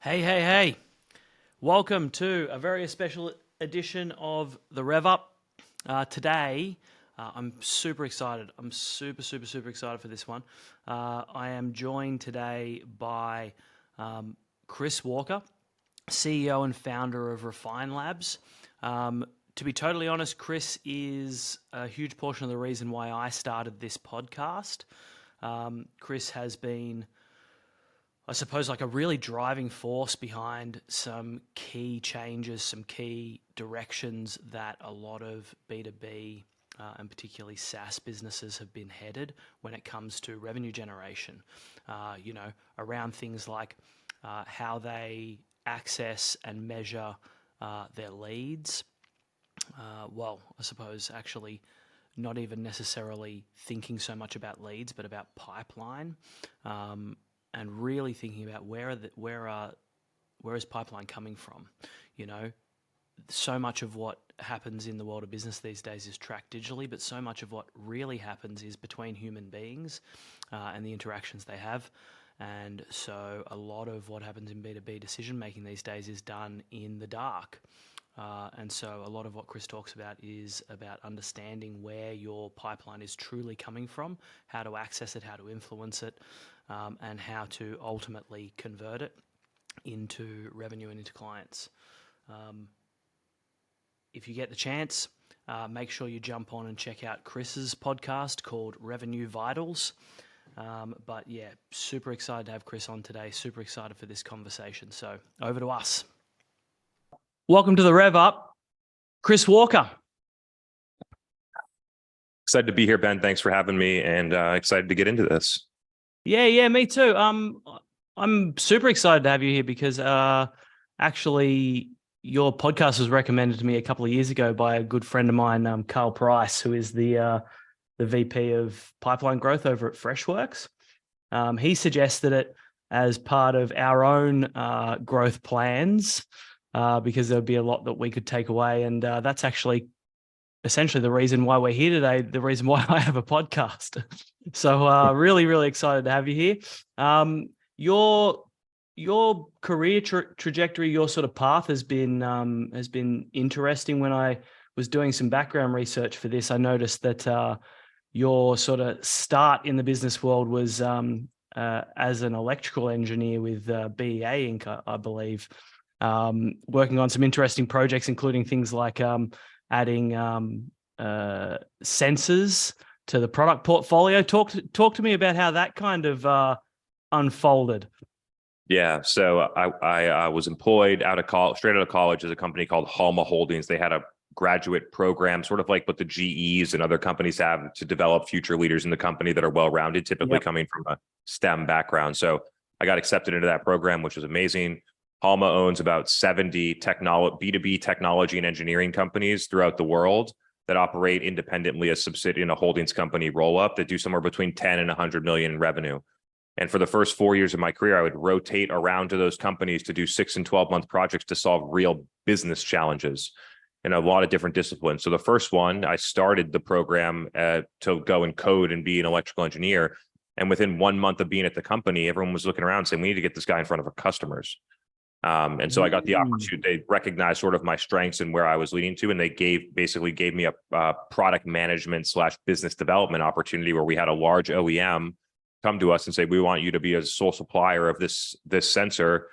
Hey, hey, hey. Welcome to a very special edition of the Rev Up. Today, I'm super excited. I'm super excited for this one. I am joined today by Chris Walker, CEO and founder of Refine Labs. To be totally honest, Chris is a huge portion of the reason why I started this podcast. Chris has been, I suppose, like a really driving force behind some key changes, some key directions that a lot of B2B and particularly SaaS businesses have been headed when it comes to revenue generation. Around things like how they access and measure their leads. I suppose actually not even necessarily thinking so much about leads, but about pipeline. And really thinking about where is pipeline coming from? So much of what happens in the world of business these days is tracked digitally, but so much of what really happens is between human beings and the interactions they have. And so a lot of what happens in B2B decision making these days is done in the dark. And so a lot of what Chris talks about is about understanding where your pipeline is truly coming from, how to access it, how to influence it, and how to ultimately convert it into revenue and into clients. If you get the chance, make sure you jump on and check out Chris's podcast called Revenue Vitals. But yeah, super excited to have Chris on today. Super excited for this conversation. So over to us. Welcome to the Rev Up, Chris Walker. Excited to be here, Ben. Thanks for having me, and excited to get into this. Yeah, me too. I'm super excited to have you here because actually your podcast was recommended to me a couple of years ago by a good friend of mine, Carl Price, who is the VP of pipeline growth over at Freshworks. He suggested it as part of our own growth plans because there'd be a lot that we could take away, and that's actually essentially the reason why we're here today, the reason why I have a podcast. So really excited to have you here. Your career trajectory, your sort of path has been interesting. When I was doing some background research for this, I noticed that your sort of start in the business world was as an electrical engineer with BEA Inc., I believe, working on some interesting projects, including things like adding sensors to the product portfolio. Talk to me about how that kind of unfolded. Yeah, so I was employed straight out of college, as a company called Halma Holdings. They had a graduate program, sort of like what the GEs and other companies have, to develop future leaders in the company that are well-rounded, typically coming from a STEM background. So I got accepted into that program, which was amazing. Halma owns about 70 B2B technology and engineering companies throughout the world that operate independently as subsidiary in a holdings company roll-up that do somewhere between 10 and 100 million in revenue. And for the first 4 years of my career, I would rotate around to those companies to do 6 and 12-month projects to solve real business challenges in a lot of different disciplines. So the first one, I started the program to go and code and be an electrical engineer. And within 1 month of being at the company, everyone was looking around saying, we need to get this guy in front of our customers. And so I got the opportunity. They recognized sort of my strengths and where I was leading to, and they basically gave me a product management / business development opportunity where we had a large OEM come to us and say, we want you to be a sole supplier of this sensor.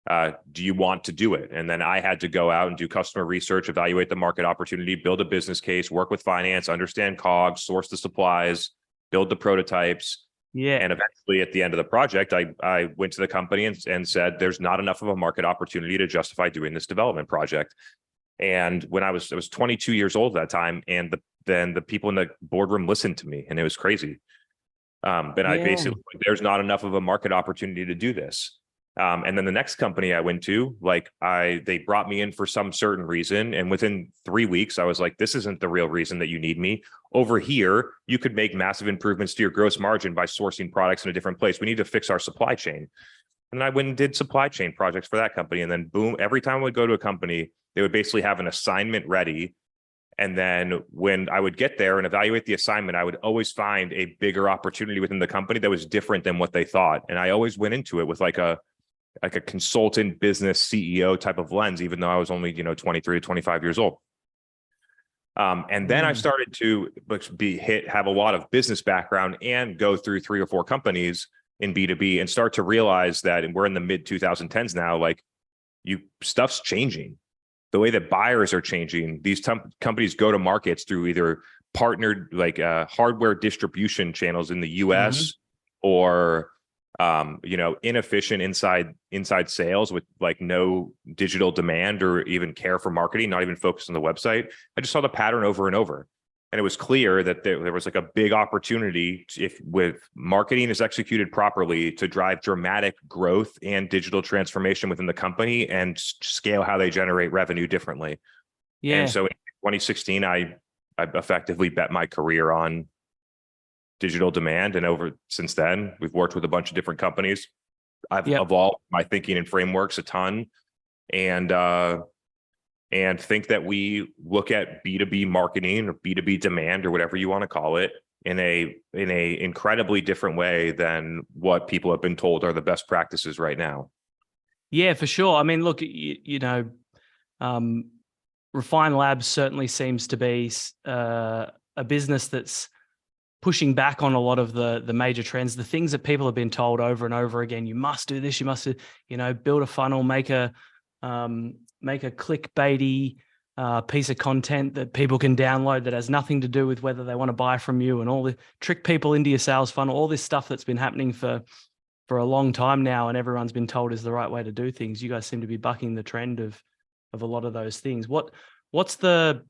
Do you want to do it? And then I had to go out and do customer research, evaluate the market opportunity, build a business case, work with finance, understand COGS, source the supplies, build the prototypes. Yeah. And eventually at the end of the project, I went to the company and said, there's not enough of a market opportunity to justify doing this development project. And when I was 22 years old at that time, and then the people in the boardroom listened to me, and it was crazy. But I basically, there's not enough of a market opportunity to do this. And then the next company I went to, they brought me in for some certain reason. And within 3 weeks, I was like, this isn't the real reason that you need me. Over here, you could make massive improvements to your gross margin by sourcing products in a different place. We need to fix our supply chain. And I went and did supply chain projects for that company. And then boom, every time I would go to a company, they would basically have an assignment ready. And then when I would get there and evaluate the assignment, I would always find a bigger opportunity within the company that was different than what they thought. And I always went into it with like a like a consultant business CEO type of lens, even though I was only, 23 to 25 years old. And then I started to have a lot of business background and go through 3 or 4 companies in B2B and start to realize that, and we're in the mid 2010s now, like stuff's changing. The way that buyers are changing, these companies go to markets through either partnered hardware distribution channels in the US or inefficient inside sales with like no digital demand or even care for marketing, not even focused on the website. I just saw the pattern over and over. And it was clear that there was like a big opportunity if with marketing is executed properly to drive dramatic growth and digital transformation within the company and scale how they generate revenue differently. Yeah. And so in 2016, I effectively bet my career on digital demand. And since then, we've worked with a bunch of different companies. I've evolved my thinking and frameworks a ton. And think that we look at B2B marketing or B2B demand or whatever you want to call it in a incredibly different way than what people have been told are the best practices right now. Yeah, for sure. I mean, look, Refine Labs certainly seems to be a business that's pushing back on a lot of the major trends, the things that people have been told over and over again. You must do this. You must, build a funnel, make a clickbaity piece of content that people can download that has nothing to do with whether they want to buy from you, and all the trick people into your sales funnel, all this stuff that's been happening for a long time now, and everyone's been told is the right way to do things. You guys seem to be bucking the trend of a lot of those things. What's the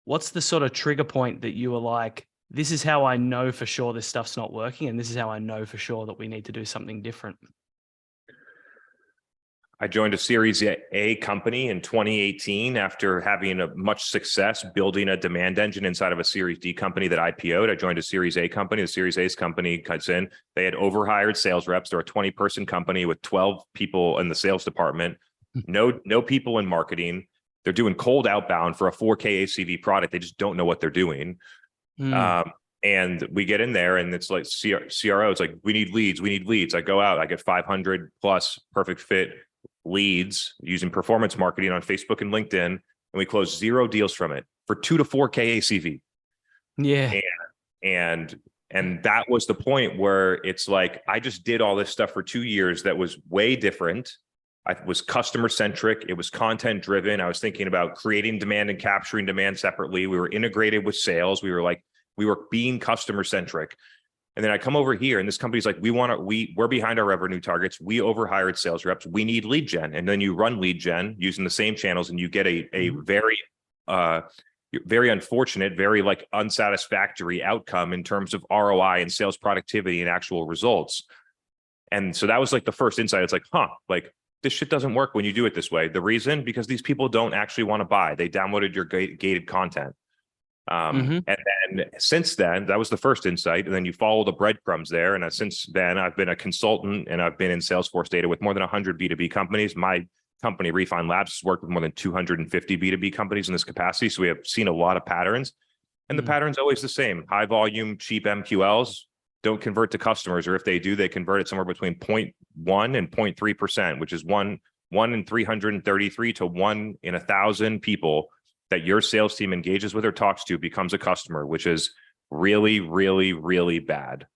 sort of trigger point that you were like, this is how I know for sure this stuff's not working, and this is how I know for sure that we need to do something different? I joined a Series A company in 2018 after having much success building a demand engine inside of a Series D company that IPO'd. I joined a Series A company. The Series A's company cuts in. They had overhired sales reps. They're a 20-person company with 12 people in the sales department, no people in marketing. They're doing cold outbound for a 4K ACV product. They just don't know what they're doing. And we get in there and it's like CRO, it's like, we need leads. I go out, I get 500 plus perfect fit leads using performance marketing on Facebook and LinkedIn, and we close 0 deals from it for 2 to 4K ACV. Yeah. And that was the point where it's like, I just did all this stuff for 2 years that was way different. I was customer centric. It was content driven. I was thinking about creating demand and capturing demand separately. We were integrated with sales. We were being customer centric. And then I come over here and this company's like, we're behind our revenue targets. We overhired sales reps. We need lead gen. And then you run lead gen using the same channels and you get a very, very unfortunate, very like unsatisfactory outcome in terms of ROI and sales productivity and actual results. And so that was like the first insight. It's like, like this shit doesn't work when you do it this way. The reason, because these people don't actually want to buy. They downloaded your gated content. And then since then, that was the first insight. And then you follow the breadcrumbs there. And since then, I've been a consultant and I've been in Salesforce data with more than 100 B2B companies. My company, Refine Labs, has worked with more than 250 B2B companies in this capacity. So we have seen a lot of patterns. And the pattern's always the same. High volume, cheap MQLs don't convert to customers. Or if they do, they convert it somewhere between 0.1 and 0.3%, which is one in 333 to 1 in 1,000 people that your sales team engages with or talks to becomes a customer, which is really, really, really bad.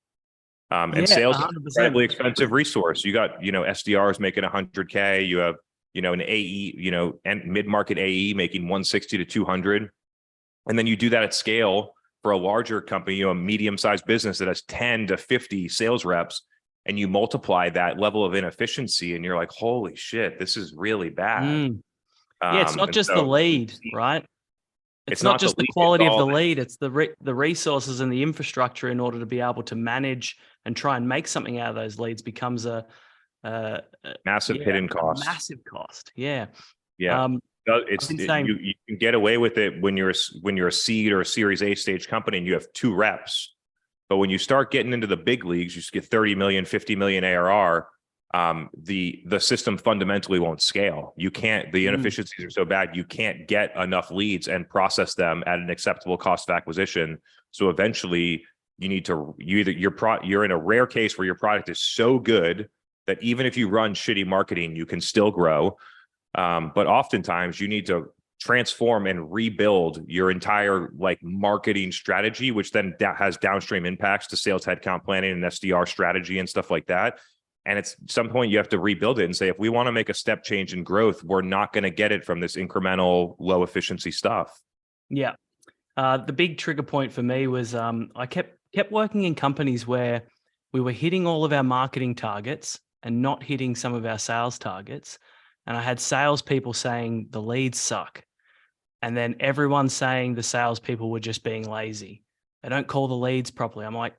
And sales is an incredibly expensive resource. You got, SDRs making 100K. You have, an AE, and mid-market AE making 160 to 200. And then you do that at scale for a larger company, a medium-sized business that has 10 to 50 sales reps, and you multiply that level of inefficiency and you're like, holy shit, this is really bad. Yeah, it's not just the lead, right? It's not just the quality of the lead. It's the resources and the infrastructure in order to be able to manage and try and make something out of those leads becomes a massive hidden cost. Massive cost. Yeah. Yeah. You can get away with it when you're a seed or a Series A stage company and you have 2 reps. But when you start getting into the big leagues, you just get 30 million, 50 million ARR. The system fundamentally won't scale. You can't, the inefficiencies are so bad, you can't get enough leads and process them at an acceptable cost of acquisition. So eventually you need to, you're in a rare case where your product is so good that even if you run shitty marketing, you can still grow. But oftentimes you need to transform and rebuild your entire like marketing strategy, which then has downstream impacts to sales headcount planning and SDR strategy and stuff like that. And it's at some point you have to rebuild it and say, if we want to make a step change in growth, we're not going to get it from this incremental low efficiency stuff. Yeah. The big trigger point for me was I kept working in companies where we were hitting all of our marketing targets and not hitting some of our sales targets. And I had salespeople saying the leads suck. And then everyone saying the salespeople were just being lazy. They don't call the leads properly. I'm like,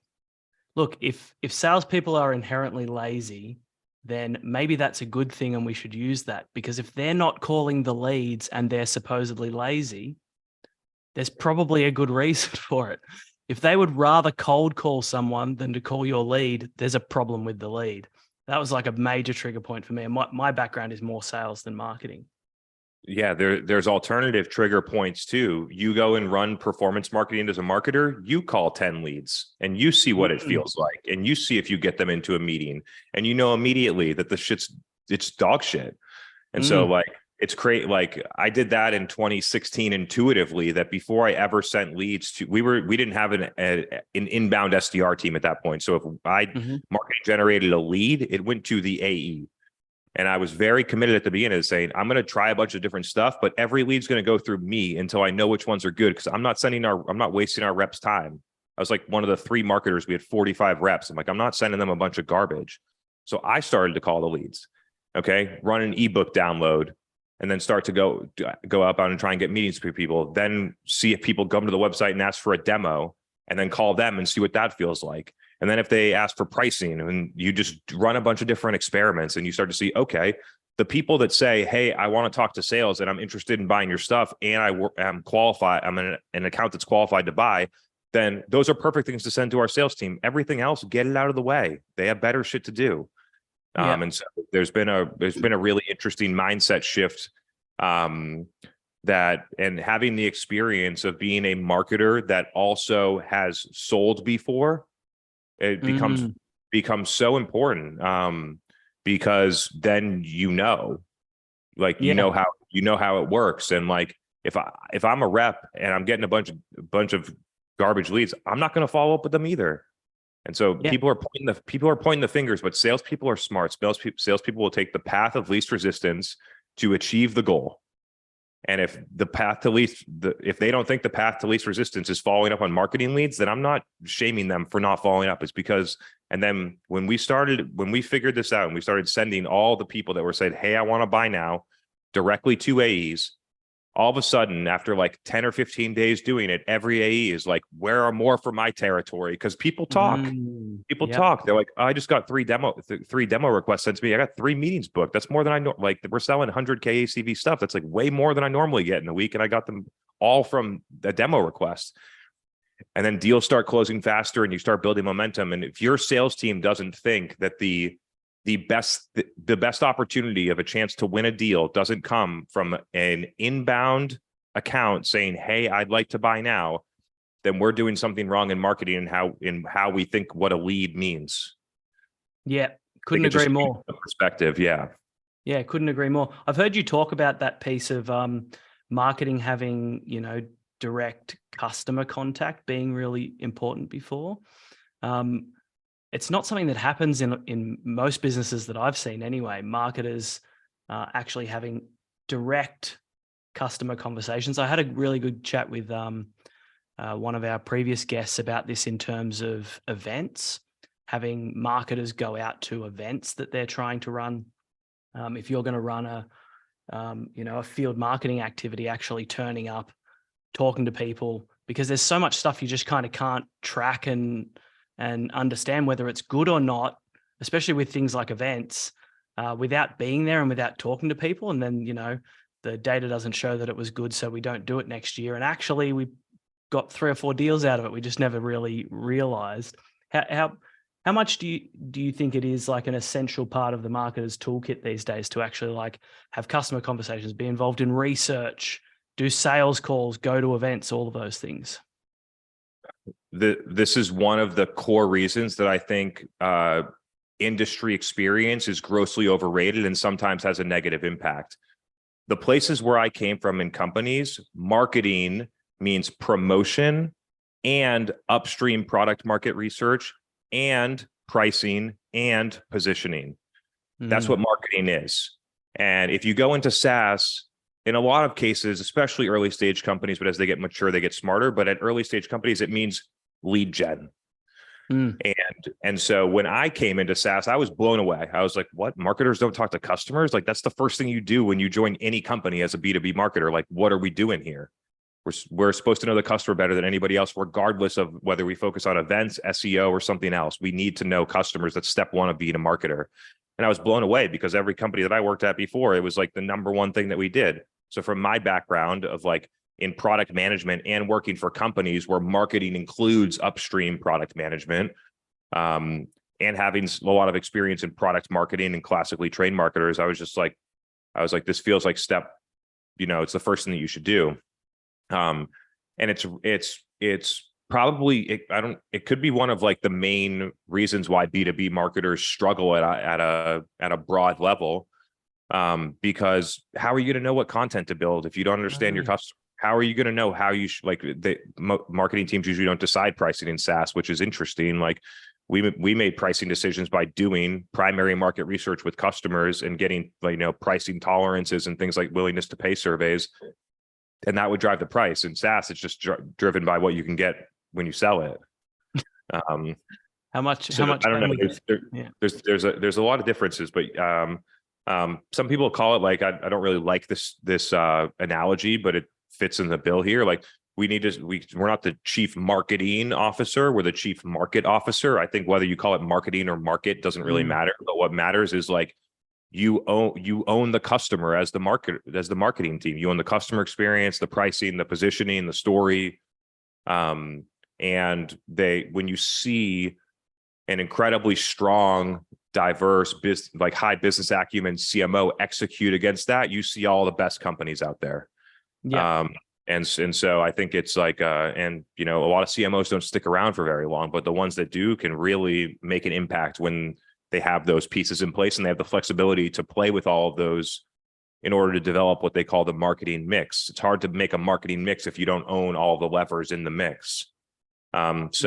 look, if salespeople are inherently lazy, then maybe that's a good thing and we should use that. Because if they're not calling the leads and they're supposedly lazy, there's probably a good reason for it. If they would rather cold call someone than to call your lead, there's a problem with the lead. That was like a major trigger point for me. And my background is more sales than marketing. Yeah, there's alternative trigger points too. You go and run performance marketing as a marketer, you call 10 leads and you see what it feels like. And you see if you get them into a meeting and you know immediately that it's dog shit. And so like, it's great. Like I did that in 2016 intuitively, that before I ever sent leads to, we didn't have an inbound SDR team at that point. So if I marketing generated a lead, it went to the AE. And I was very committed at the beginning of saying, I'm going to try a bunch of different stuff, but every lead's going to go through me until I know which ones are good. Cause I'm not wasting our reps' time. I was like one of the 3 marketers. We had 45 reps. I'm like, I'm not sending them a bunch of garbage. So I started to call the leads. Okay. Run an ebook download and then start to go outbound and try and get meetings with people. Then see if people come to the website and ask for a demo and then call them and see what that feels like. And then if they ask for pricing, and you just run a bunch of different experiments and you start to see, okay, the people that say, hey, I want to talk to sales and I'm interested in buying your stuff and I'm qualified, I'm in an account that's qualified to buy, then those are perfect things to send to our sales team. Everything else, get it out of the way. They have better shit to do. And so there's been a really interesting mindset shift that, and having the experience of being a marketer that also has sold before, it becomes so important because then you know how it works. And like if I'm a rep and I'm getting a bunch of garbage leads, I'm not going to follow up with them either. And so people are pointing the fingers, but salespeople are smart. Salespeople will take the path of least resistance to achieve the goal. And if if they don't think the path to least resistance is following up on marketing leads, then I'm not shaming them for not following up. It's because, and then when we figured this out and we started sending all the people that were saying, hey, I want to buy now directly to AEs, all of a sudden, after like 10 or 15 days doing it, every AE is like, where are more for my territory? Because people talk. Talk. They're like, oh, I just got three demo requests sent to me. I got 3 meetings booked. That's more than I know. Like we're selling 100K ACV stuff. That's like way more than I normally get in a week. And I got them all from a demo request. And then deals start closing faster and you start building momentum. And if your sales team doesn't think that the best opportunity of a chance to win a deal doesn't come from an inbound account saying, hey, I'd like to buy now, then we're doing something wrong in marketing and how we think what a lead means. Yeah, couldn't agree more. Perspective, yeah. Yeah, couldn't agree more. I've heard you talk about that piece of marketing having, direct customer contact being really important before. It's not something that happens in most businesses that I've seen anyway. Marketers actually having direct customer conversations. I had a really good chat with one of our previous guests about this in terms of events, having marketers go out to events that they're trying to run. If you're going to run a field marketing activity, actually turning up, talking to people, because there's so much stuff you just kind of can't track and understand whether it's good or not, especially with things like events, without being there and without talking to people. And then, the data doesn't show that it was good, so we don't do it next year. And actually we got 3 or 4 deals out of it. We just never really realized. How much do you think it is like an essential part of the marketer's toolkit these days to actually like have customer conversations, be involved in research, do sales calls, go to events, all of those things? This is one of the core reasons that I think industry experience is grossly overrated and sometimes has a negative impact. The places where I came from in companies, marketing means promotion and upstream product market research and pricing and positioning. That's what marketing is. And if you go into SaaS, in a lot of cases, especially early stage companies, but as they get mature, they get smarter. But at early stage companies, it means lead gen. And so when I came into SaaS, I was blown away. I was like, what? Marketers don't talk to customers? Like, that's the first thing you do when you join any company as a B2B marketer. Like, what are we doing here? We're supposed to know the customer better than anybody else, regardless of whether we focus on events, SEO, or something else. We need to know customers. That's step one of being a marketer. And I was blown away because every company that I worked at before, it was like the number one thing that we did. So from my background of like in product management and working for companies where marketing includes upstream product management, and having a lot of experience in product marketing and classically trained marketers, I was like, this feels like step, it's the first thing that you should do. And it's probably, it could be one of like the main reasons why B2B marketers struggle at a broad level. Because how are you going to know what content to build if you don't understand your customer? How are you going to know how you like the marketing teams usually don't decide pricing in SaaS, which is interesting. Like we made pricing decisions by doing primary market research with customers and getting, pricing tolerances and things like willingness to pay surveys. And that would drive the price. In SaaS, it's just driven by what you can get when you sell it. How much? I don't know. There's a lot of differences, but some people call it like, I don't really like this analogy, but it fits in the bill here. Like we're not the chief marketing officer. We're the chief market officer. I think whether you call it marketing or market doesn't really matter. But what matters is like, you own the customer as the marketing team. You own the customer experience, the pricing, the positioning, the story. And when you see an incredibly strong, diverse high business acumen CMO execute against that, you see all the best companies out there. Yeah. And so I think it's like, a lot of CMOs don't stick around for very long, but the ones that do can really make an impact when they have those pieces in place and they have the flexibility to play with all of those in order to develop what they call the marketing mix. It's hard to make a marketing mix if you don't own all the levers in the mix. It's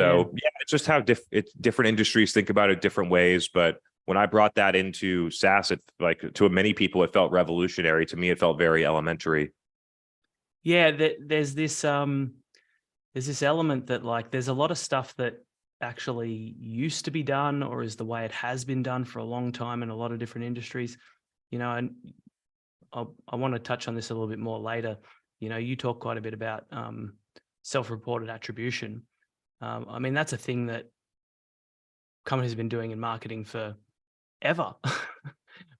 just how different industries think about it different ways. But when I brought that into SaaS, to many people, it felt revolutionary. To me, it felt very elementary. Yeah, there's this element that like there's a lot of stuff that actually used to be done or is the way it has been done for a long time in a lot of different industries, and I want to touch on this a little bit more later. You talk quite a bit about self-reported attribution. I mean, that's a thing that companies have been doing in marketing for ever.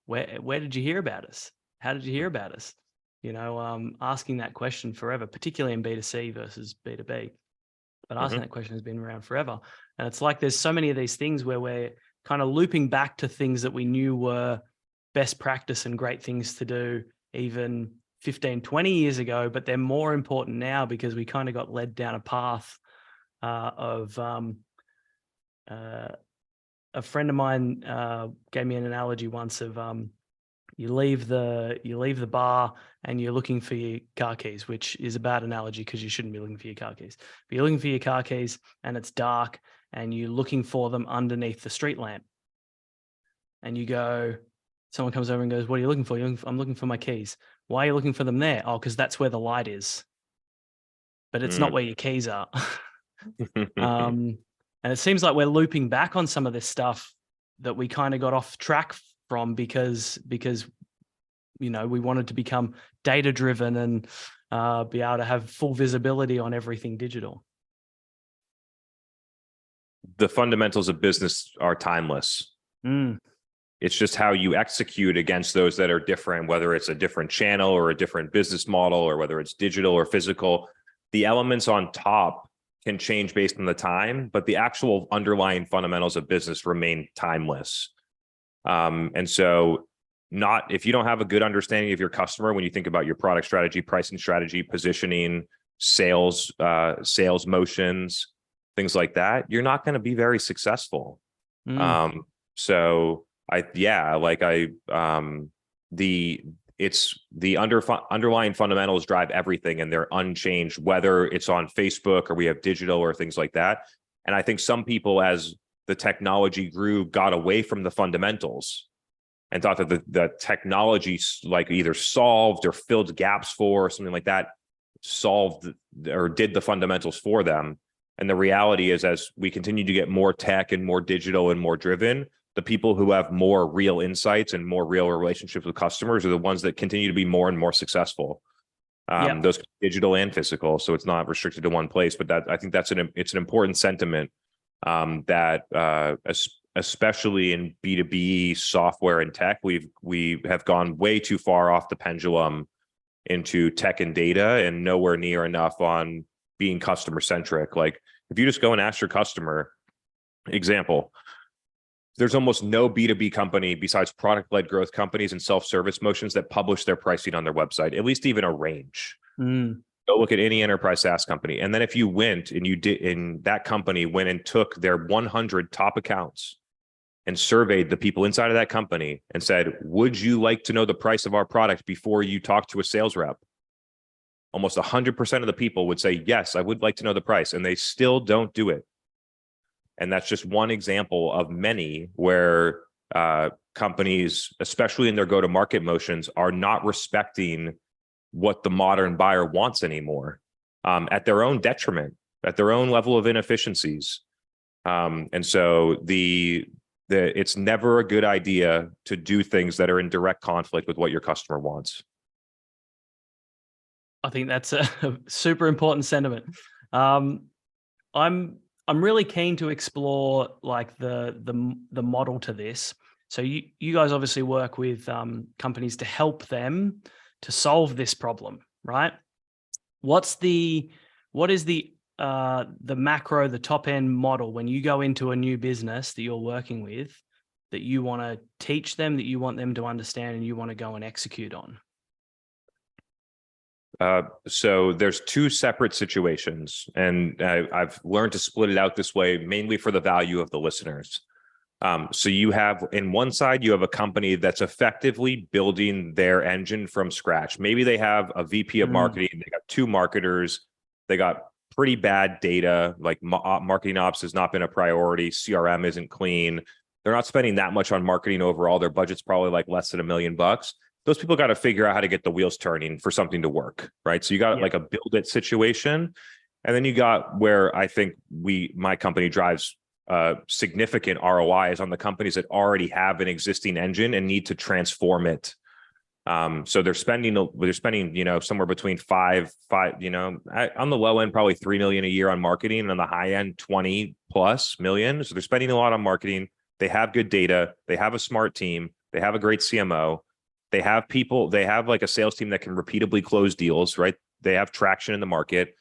Where did you hear about us? How did you hear about us? Asking that question forever, particularly in B2C versus B2B. But asking that question has been around forever. And it's like there's so many of these things where we're kind of looping back to things that we knew were best practice and great things to do even 15, 20 years ago, but they're more important now because we kind of got led down a path of a friend of mine gave me an analogy once of you leave the bar and you're looking for your car keys, which is a bad analogy because you shouldn't be looking for your car keys. But you're looking for your car keys and it's dark and you're looking for them underneath the street lamp. And you go, someone comes over and goes, "What are you looking for?" "I'm looking for my keys." "Why are you looking for them there?" "Oh, because that's where the light is." But it's not where your keys are. And it seems like we're looping back on some of this stuff that we kind of got off track from because we wanted to become data driven and be able to have full visibility on everything digital. The fundamentals of business are timeless. It's just how you execute against those that are different, whether it's a different channel or a different business model, or whether it's digital or physical. The elements on top can change based on the time, but the actual underlying fundamentals of business remain timeless. And so if you don't have a good understanding of your customer, when you think about your product strategy, pricing strategy, positioning, sales motions, things like that, you're not going to be very successful. So the it's the underlying fundamentals drive everything, and they're unchanged, whether it's on Facebook or we have digital or things like that. And I think some people, as the technology grew, got away from the fundamentals and thought that the technology like either solved or filled gaps for, or something like that, solved or did the fundamentals for them. And the reality is, as we continue to get more tech and more digital and more driven, the people who have more real insights and more real relationships with customers are the ones that continue to be more and more successful. Yeah. Those digital and physical, so it's not restricted to one place. But I think it's an important sentiment, that especially in B2B software and tech, we have gone way too far off the pendulum into tech and data, and nowhere near enough on being customer centric. Like, if you just go and ask your customer, example, there's almost no B2B company besides product-led growth companies and self-service motions that publish their pricing on their website, at least even a range. Go look at any enterprise SaaS company. And then if you went and you did, in that company went and took their 100 top accounts and surveyed the people inside of that company and said, would you like to know the price of our product before you talk to a sales rep? Almost 100% of the people would say, yes, I would like to know the price. And they still don't do it. And that's just one example of many where companies, especially in their go-to-market motions, are not respecting what the modern buyer wants anymore, at their own detriment, at their own level of inefficiencies. And so it's never a good idea to do things that are in direct conflict with what your customer wants. I think that's a super important sentiment. I'm really keen to explore like the model to this. So you guys obviously work with companies to help them to solve this problem, right? What is the macro, the top end model when you go into a new business that you're working with, that you want to teach them, that you want them to understand, and you want to go and execute on? So there's two separate situations, and I've learned to split it out this way, mainly for the value of the listeners. So you have, in one side, you have a company that's effectively building their engine from scratch. Maybe they have a VP of marketing, they got 2 marketers, they got pretty bad data, like marketing ops has not been a priority, CRM isn't clean. They're not spending that much on marketing overall. Their budget's probably like less than $1 million. Those people got to figure out how to get the wheels turning for something to work, right? So you got like a build it situation. And then you got where I think my company drives significant ROI is on the companies that already have an existing engine and need to transform it. So they're spending, somewhere between five, on the low end, probably 3 million a year on marketing, and on the high end, 20+ million. So they're spending a lot on marketing. They have good data. They have a smart team. They have a great CMO. They have people, they have like a sales team that can repeatedly close deals, right? They have traction in the market,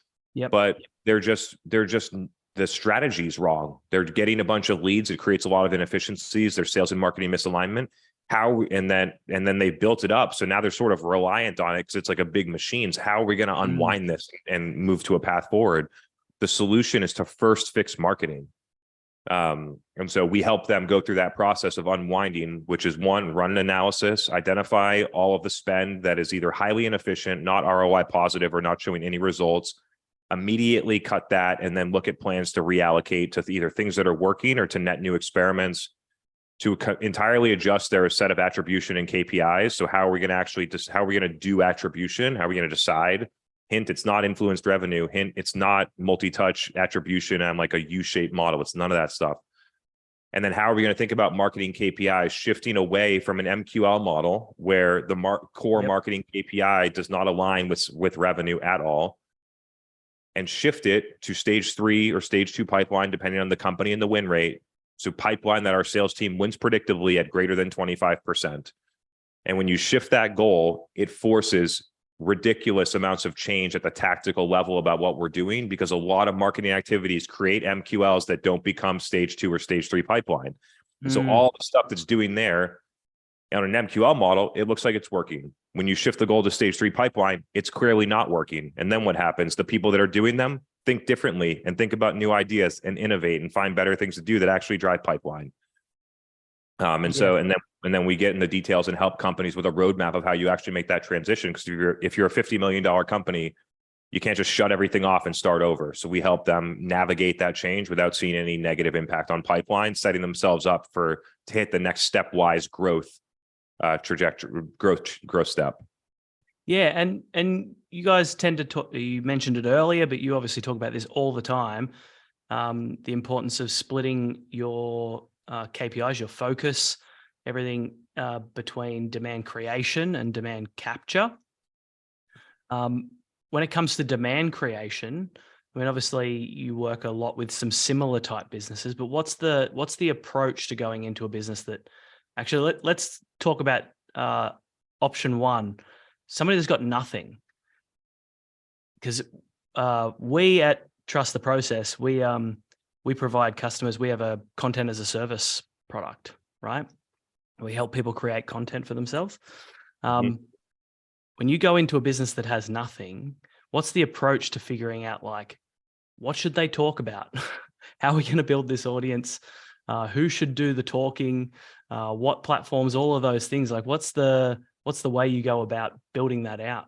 but they're just the strategy's wrong. They're getting a bunch of leads. It creates a lot of inefficiencies. Their sales and marketing misalignment. And then they built it up. So now they're sort of reliant on it because it's like a big machine. How are we going to unwind this and move to a path forward? The solution is to first fix marketing. And so we help them go through that process of unwinding, which is 1, run an analysis, identify all of the spend that is either highly inefficient, not ROI positive, or not showing any results, immediately cut that, and then look at plans to reallocate to either things that are working or to net new experiments, to entirely adjust their set of attribution and KPIs. So how are we going to do attribution? How are we going to decide? Hint, it's not influenced revenue. Hint, it's not multi-touch attribution on like a U-shaped model. It's none of that stuff. And then how are we going to think about marketing KPIs, shifting away from an MQL model where the core marketing KPI does not align with revenue at all, and shift it to stage 3 or stage 2 pipeline, depending on the company and the win rate. So pipeline that our sales team wins predictably at greater than 25%. And when you shift that goal, it forces ridiculous amounts of change at the tactical level about what we're doing, because a lot of marketing activities create MQLs that don't become stage 2 or stage 3 pipeline. And so all the stuff that's doing there on an MQL model, it looks like it's working. When you shift the goal to stage 3 pipeline, it's clearly not working. And then what happens? The people that are doing them think differently and think about new ideas and innovate and find better things to do that actually drive pipeline. And Yeah. so, and then we get in the details and help companies with a roadmap of how you actually make that transition. Because if you're a $50 million company, you can't just shut everything off and start over. So we help them navigate that change without seeing any negative impact on pipeline, setting themselves up to hit the next stepwise growth trajectory, growth step. Yeah, and you guys tend to talk. You mentioned it earlier, but you obviously talk about this all the time. The importance of splitting your KPIs, your focus, everything between demand creation and demand capture. When it comes to demand creation, I mean, obviously you work a lot with some similar type businesses, but what's the approach to going into a business that actually let's talk about option one, somebody that's got nothing. Because we at Trust the Process, we provide customers, we have a content as a service product, right? We help people create content for themselves. When you go into a business that has nothing, what's the approach to figuring out, like, what should they talk about? How are we going to build this audience? Who should do the talking? What platforms? All of those things. Like, what's the way you go about building that out?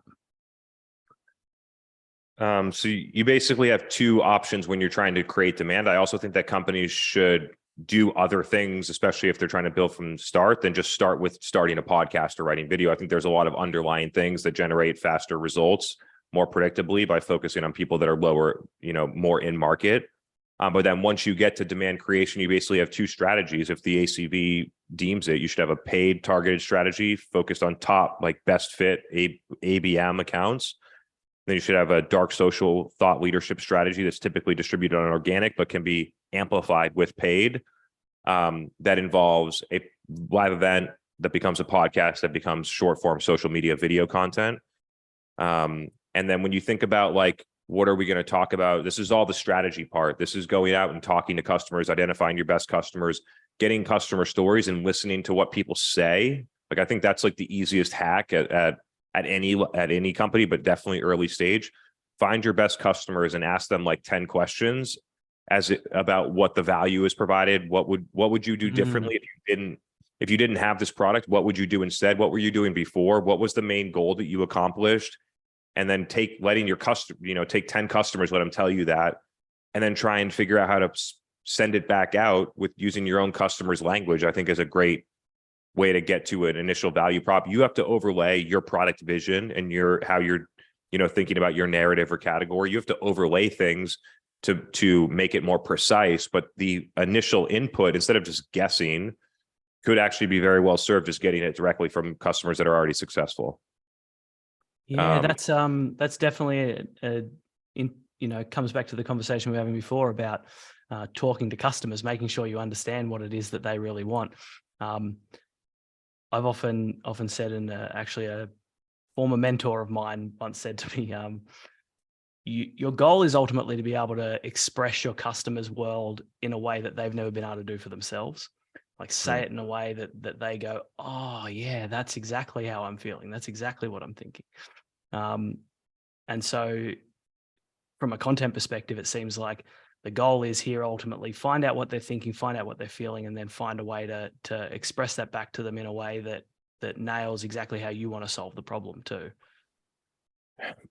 So you basically have two options when you're trying to create demand. I also think that companies should do other things, especially if they're trying to build from the start, than just start with starting a podcast or writing video. I think there's a lot of underlying things that generate faster results more predictably by focusing on people that are lower, more in market. But then once you get to demand creation, you basically have two strategies. If the ACV deems it, you should have a paid targeted strategy focused on top, like best fit ABM accounts. Then you should have a dark social thought leadership strategy that's typically distributed on organic, but can be amplified with paid. That involves a live event that becomes a podcast, that becomes short form social media video content. And then when you think about, like, what are we going to talk about? This is all the strategy part. This is going out and talking to customers, identifying your best customers, getting customer stories and listening to what people say. Like, I think that's like the easiest hack at any company, but definitely early stage. Find your best customers and ask them like 10 questions about what the value is provided. What would you do differently if you didn't have this product? What would you do instead? What were you doing before? What was the main goal that you accomplished? And then take 10 customers, let them tell you that, and then try and figure out how to send it back out with using your own customer's language, I think is a great way to get to an initial value prop. You have to overlay your product vision and how you're thinking about your narrative or category. You have to overlay things to make it more precise, but the initial input, instead of just guessing, could actually be very well served just getting it directly from customers that are already successful. Yeah, that's definitely comes back to the conversation we were having before about talking to customers, making sure you understand what it is that they really want. I've often said, and actually a former mentor of mine once said to me, your goal is ultimately to be able to express your customer's world in a way that they've never been able to do for themselves. Like, say it in a way that they go, oh yeah, that's exactly how I'm feeling. That's exactly what I'm thinking. And so from a content perspective, it seems like the goal is here ultimately find out what they're thinking, find out what they're feeling, and then find a way to express that back to them in a way that nails exactly how you want to solve the problem too.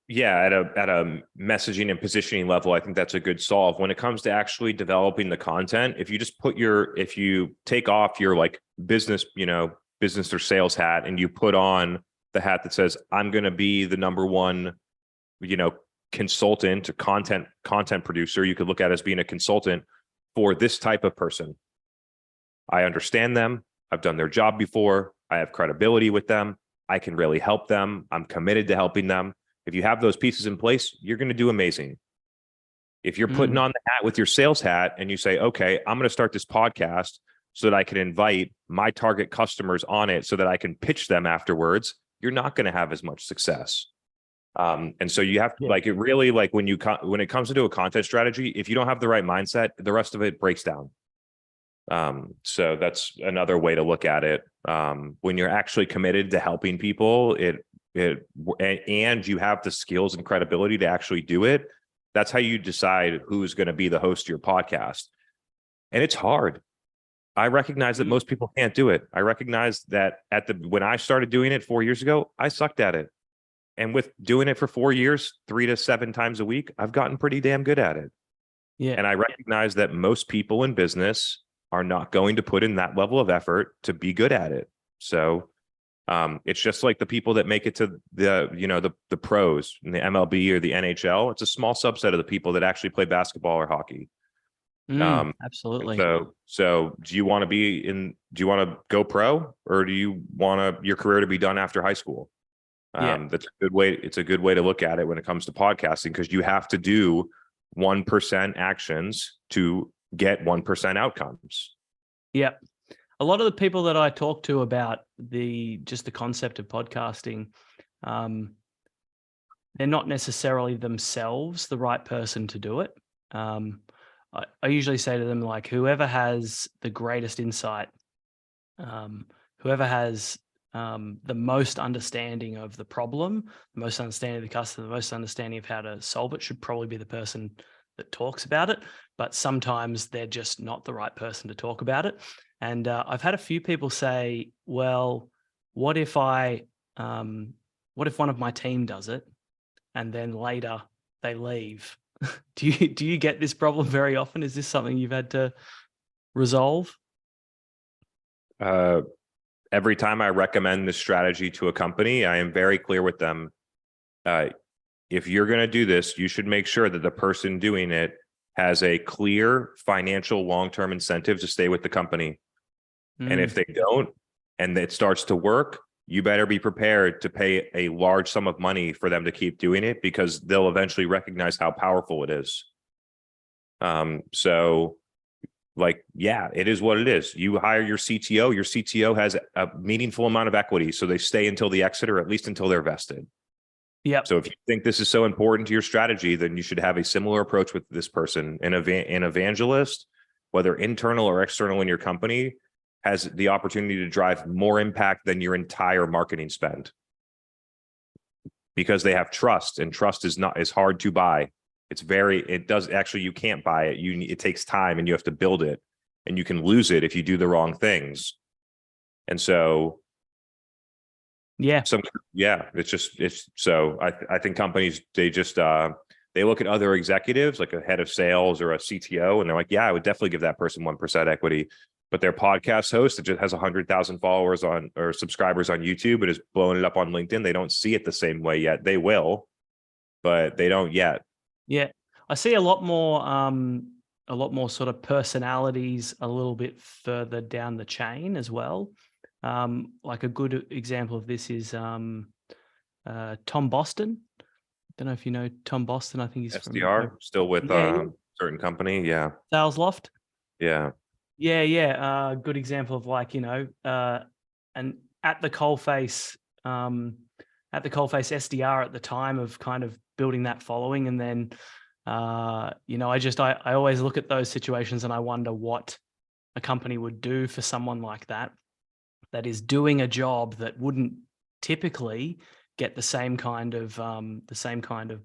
Yeah, at a messaging and positioning level, I think that's a good solve. When it comes to actually developing the content, if you take off your like business or sales hat and you put on the hat that says, I'm going to be the number one, consultant, content producer, you could look at as being a consultant for this type of person. I understand them. I've done their job before. I have credibility with them. I can really help them. I'm committed to helping them. If you have those pieces in place, you're going to do amazing. If you're putting on the hat with your sales hat and you say, okay, I'm going to start this podcast so that I can invite my target customers on it so that I can pitch them afterwards, you're not going to have as much success. And so you have to when it comes into a content strategy, if you don't have the right mindset, the rest of it breaks down. So that's another way to look at it. When you're actually committed to helping people, and you have the skills and credibility to actually do it, that's how you decide who's going to be the host of your podcast. And it's hard. I recognize that most people can't do it. I recognize that when I started doing it 4 years ago, I sucked at it. And with doing it for 4 years, 3 to 7 times a week, I've gotten pretty damn good at it. Yeah. And I recognize that most people in business are not going to put in that level of effort to be good at it. So it's just like the people that make it to the pros in the MLB or the NHL. It's a small subset of the people that actually play basketball or hockey. Absolutely. So do you want to go pro, or do you want your career to be done after high school? Yeah. That's a good way. It's a good way to look at it when it comes to podcasting, because you have to do 1% actions to get 1% outcomes. Yeah. A lot of the people that I talk to about the concept of podcasting, they're not necessarily themselves the right person to do it. I usually say to them, like, whoever has the greatest insight, whoever has the most understanding of the problem, the most understanding of the customer, the most understanding of how to solve it, should probably be the person that talks about it. But sometimes they're just not the right person to talk about it. And I've had a few people say, well, what if one of my team does it and then later they leave? Do you get this problem very often? Is this something you've had to resolve? Every time I recommend this strategy to a company, I am very clear with them. If you're going to do this, you should make sure that the person doing it has a clear financial long-term incentive to stay with the company. And if they don't, and it starts to work, you better be prepared to pay a large sum of money for them to keep doing it, because they'll eventually recognize how powerful it is. So like, yeah, it is what it is. You hire your CTO has a meaningful amount of equity, so they stay until the exit, or at least until they're vested. Yeah. So if you think this is so important to your strategy, then you should have a similar approach with this person. An evangelist, whether internal or external in your company, has the opportunity to drive more impact than your entire marketing spend, because they have trust, and trust is hard to buy. You can't buy it. It takes time, and you have to build it, and you can lose it if you do the wrong things. And so, yeah, I think companies, they look at other executives, like a head of sales or a CTO, and they're like, yeah, I would definitely give that person 1% equity. But their podcast host that just has 100,000 followers or subscribers on YouTube and is blowing it up on LinkedIn, they don't see it the same way yet. They will, but they don't yet. Yeah. I see a lot more sort of personalities a little bit further down the chain as well. Like a good example of this is Tom Boston. Don't know if you know Tom Boston. I think he's SDR, still with a certain company. Yeah. Sales Loft. Yeah. Yeah. Good example of, like, and at the coalface SDR at the time of kind of building that following. And then, I always look at those situations and I wonder what a company would do for someone like that is doing a job that wouldn't typically get the same kind of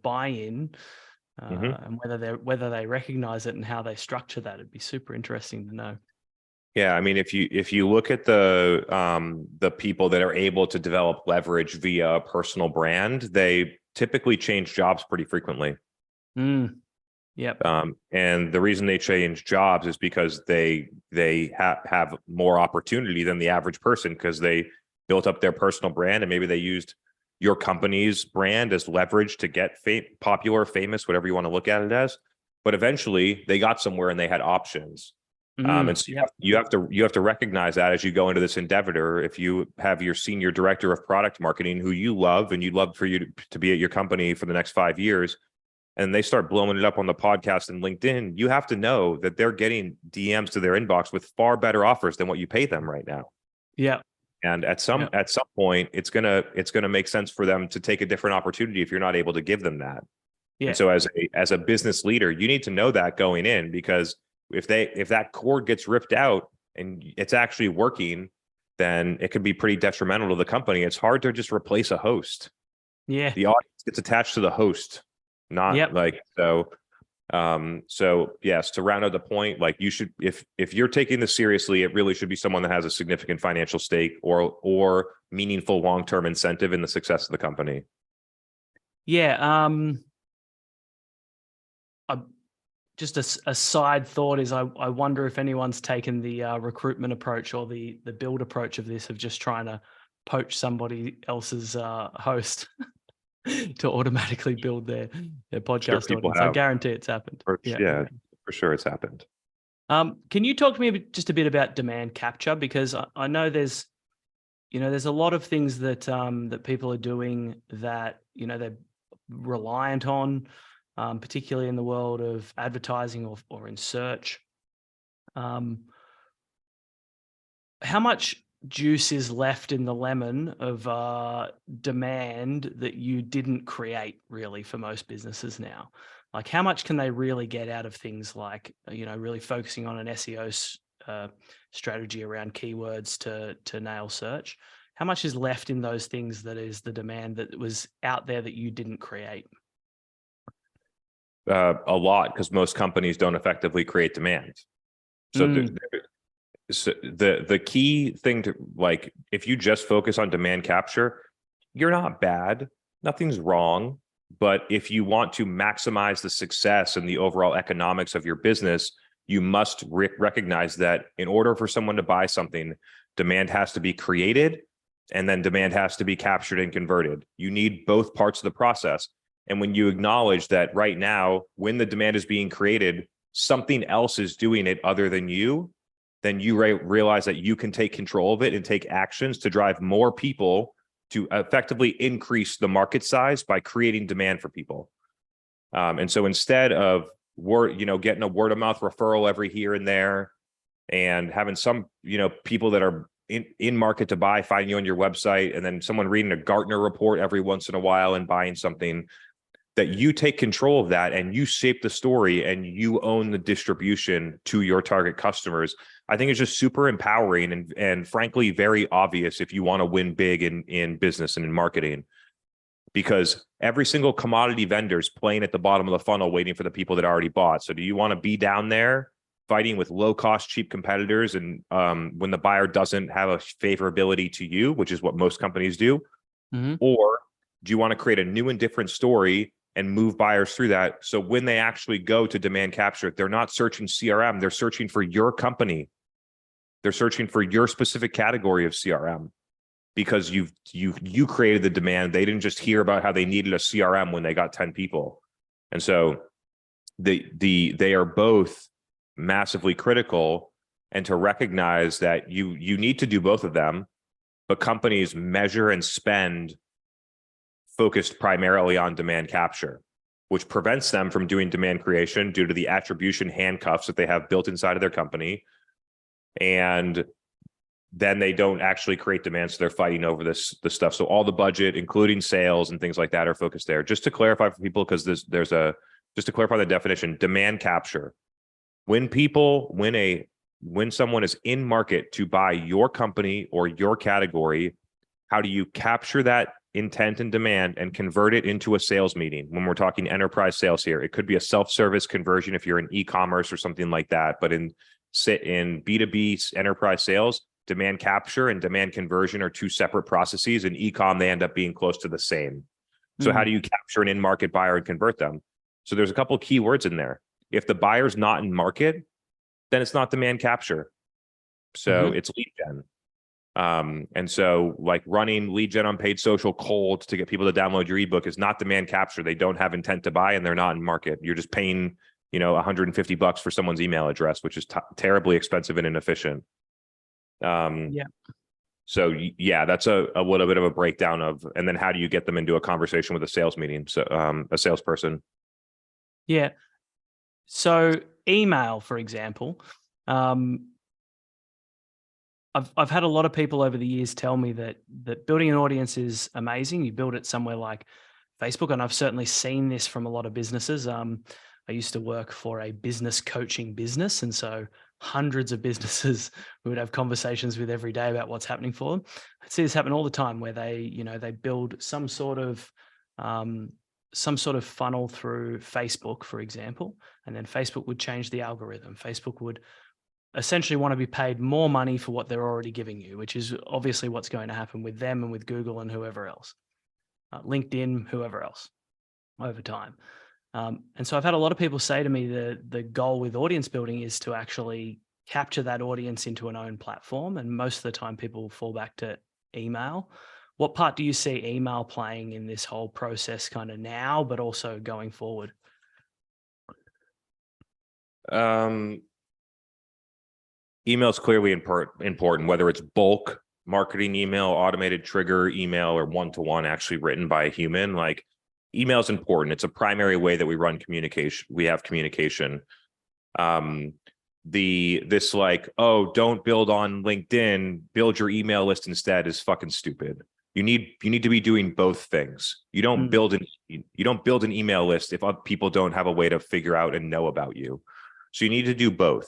buy-in, and whether they recognize it and how they structure that. It'd be super interesting to know. Yeah, I mean, if you look at the people that are able to develop leverage via a personal brand, they typically change jobs pretty frequently. Yep. And the reason they change jobs is because they have more opportunity than the average person, because they built up their personal brand, and maybe they used your company's brand as leverage to get popular, famous, whatever you want to look at it as. But eventually they got somewhere and they had options. And so you have to recognize that as you go into this endeavor. If you have your senior director of product marketing, who you love, and you'd love for you to be at your company for the next 5 years, and they start blowing it up on the podcast and LinkedIn, you have to know that they're getting DMs to their inbox with far better offers than what you pay them right now. Yeah. And at some point, it's gonna make sense for them to take a different opportunity if you're not able to give them that. Yeah. And so as a business leader, you need to know that going in, because if that cord gets ripped out and it's actually working, then it could be pretty detrimental to the company. It's hard to just replace a host. Yeah. The audience gets attached to the host, not like so. So yes, to round out the point, like you should, if you're taking this seriously, it really should be someone that has a significant financial stake or meaningful long-term incentive in the success of the company. Yeah. Just a side thought is I wonder if anyone's taken the recruitment approach or the build approach of this, of just trying to poach somebody else's host to automatically build their Sure, podcast people audience. I have. guarantee it's happened. Yeah, for sure, it's happened. Can you talk to me just a bit about demand capture? Because I know there's a lot of things that that people are doing that they're reliant on, particularly in the world of advertising or in search. How much juice is left in the lemon of demand that you didn't create, really, for most businesses now? Like, how much can they really get out of things like, really focusing on an SEO strategy around keywords to nail search? How much is left in those things that is the demand that was out there that you didn't create? A lot, because most companies don't effectively create demand. So the key thing to, like, if you just focus on demand capture, you're not bad, nothing's wrong. But if you want to maximize the success and the overall economics of your business, you must recognize that in order for someone to buy something, demand has to be created and then demand has to be captured and converted. You need both parts of the process. And when you acknowledge that right now, when the demand is being created, something else is doing it other than you, then you realize that you can take control of it and take actions to drive more people to effectively increase the market size by creating demand for people. And so instead of getting a word of mouth referral every here and there and having some, people that are in market to buy find you on your website, and then someone reading a Gartner report every once in a while and buying something, that you take control of that and you shape the story and you own the distribution to your target customers. I think it's just super empowering and frankly, very obvious if you want to win big in business and in marketing, because every single commodity vendor is playing at the bottom of the funnel, waiting for the people that already bought. So do you want to be down there fighting with low cost, cheap competitors? And when the buyer doesn't have a favorability to you, which is what most companies do, or do you want to create a new and different story and move buyers through that? So when they actually go to demand capture, they're not searching CRM, they're searching for your company. They're searching for your specific category of CRM because you created the demand. They didn't just hear about how they needed a CRM when they got 10 people. And so they are both massively critical, and to recognize that you need to do both of them, but companies measure and spend focused primarily on demand capture, which prevents them from doing demand creation due to the attribution handcuffs that they have built inside of their company. And then they don't actually create demand, so they're fighting over this stuff. So all the budget, including sales and things like that, are focused there. Just to clarify for people, because just to clarify the definition, demand capture. When someone is in market to buy your company or your category, how do you capture that intent and demand and convert it into a sales meeting? When we're talking enterprise sales here, it could be a self-service conversion if you're in e-commerce or something like that. But in B2B enterprise sales, demand capture and demand conversion are two separate processes. In e-com, they end up being close to the same. So how do you capture an in-market buyer and convert them? So there's a couple of key words in there. If the buyer's not in market, then it's not demand capture. So it's lead gen. And so like running lead gen on paid social cold to get people to download your ebook is not demand capture. They don't have intent to buy and they're not in market. You're just paying, $150 for someone's email address, which is terribly expensive and inefficient. So yeah, that's a little bit of a breakdown of, and then how do you get them into a conversation with a sales meeting? So a salesperson. Yeah. So email, for example, I've had a lot of people over the years tell me that building an audience is amazing. You build it somewhere like Facebook, and I've certainly seen this from a lot of businesses. I used to work for a business coaching business, and so hundreds of businesses we would have conversations with every day about what's happening for them. I see this happen all the time, where they build some sort of some sort of funnel through Facebook, for example, and then Facebook would change the algorithm. Facebook would essentially want to be paid more money for what they're already giving you, which is obviously what's going to happen with them and with Google and whoever else, LinkedIn, whoever else over time. And so I've had a lot of people say to me the goal with audience building is to actually capture that audience into an own platform. And most of the time people fall back to email. What part do you see email playing in this whole process kind of now, but also going forward? Email is clearly important, whether it's bulk marketing email, automated trigger email, or one-to-one actually written by a human. Like, email is important. It's a primary way that we run communication. We have communication. This like, oh, don't build on LinkedIn, build your email list instead is fucking stupid. You need to be doing both things. You don't build an email list if people don't have a way to figure out and know about you. So you need to do both.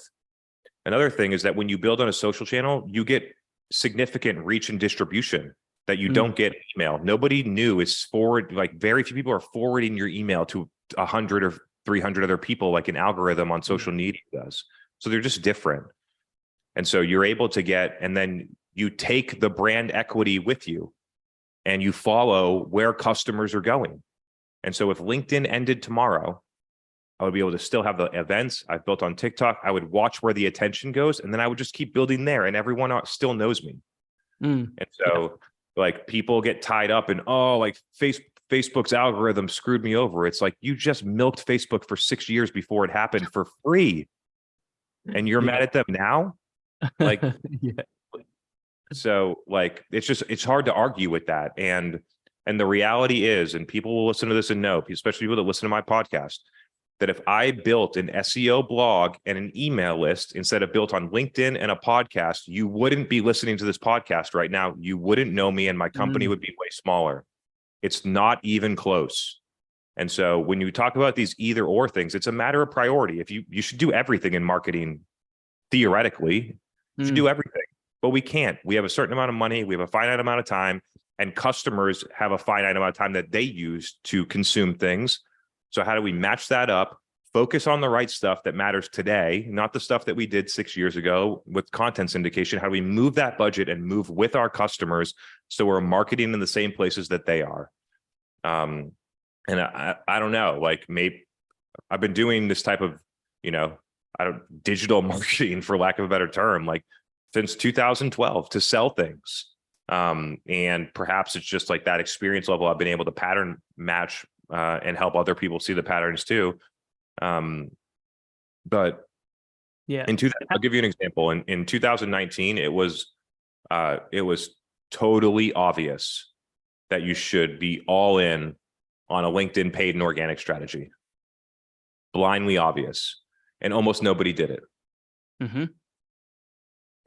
Another thing is that when you build on a social channel, you get significant reach and distribution that you don't get email. Nobody new is like very few people are forwarding your email to 100 or 300 other people like an algorithm on social media does. So they're just different. And so you're able to get, and then you take the brand equity with you and you follow where customers are going. And so if LinkedIn ended tomorrow, I would be able to still have the events I've built on TikTok. I would watch where the attention goes, and then I would just keep building there, and everyone still knows me. And so like people get tied up in, oh, like Facebook's algorithm screwed me over. It's like, you just milked Facebook for 6 years before it happened for free. And you're mad at them now? Like, so like, it's hard to argue with that. And the reality is, and people will listen to this and know, especially people that listen to my podcast, that if I built an SEO blog and an email list instead of built on LinkedIn and a podcast, you wouldn't be listening to this podcast right now. You wouldn't know me, and my company would be way smaller. It's not even close. And so when you talk about these either or things, it's a matter of priority. If you should do everything in marketing, theoretically, you should do everything, but we can't. We have a certain amount of money, we have a finite amount of time, and customers have a finite amount of time that they use to consume things. So how do we match that up, focus on the right stuff that matters today, not the stuff that we did 6 years ago with content syndication? How do we move that budget and move with our customers so we're marketing in the same places that they are? And I don't know, like, maybe I've been doing this type of, digital marketing, for lack of a better term, like since 2012 to sell things. And perhaps it's just like that experience level. I've been able to pattern match and help other people see the patterns too. But yeah, I'll give you an example. In 2019, it was totally obvious that you should be all in on a LinkedIn paid and organic strategy. Blindly obvious. And almost nobody did it.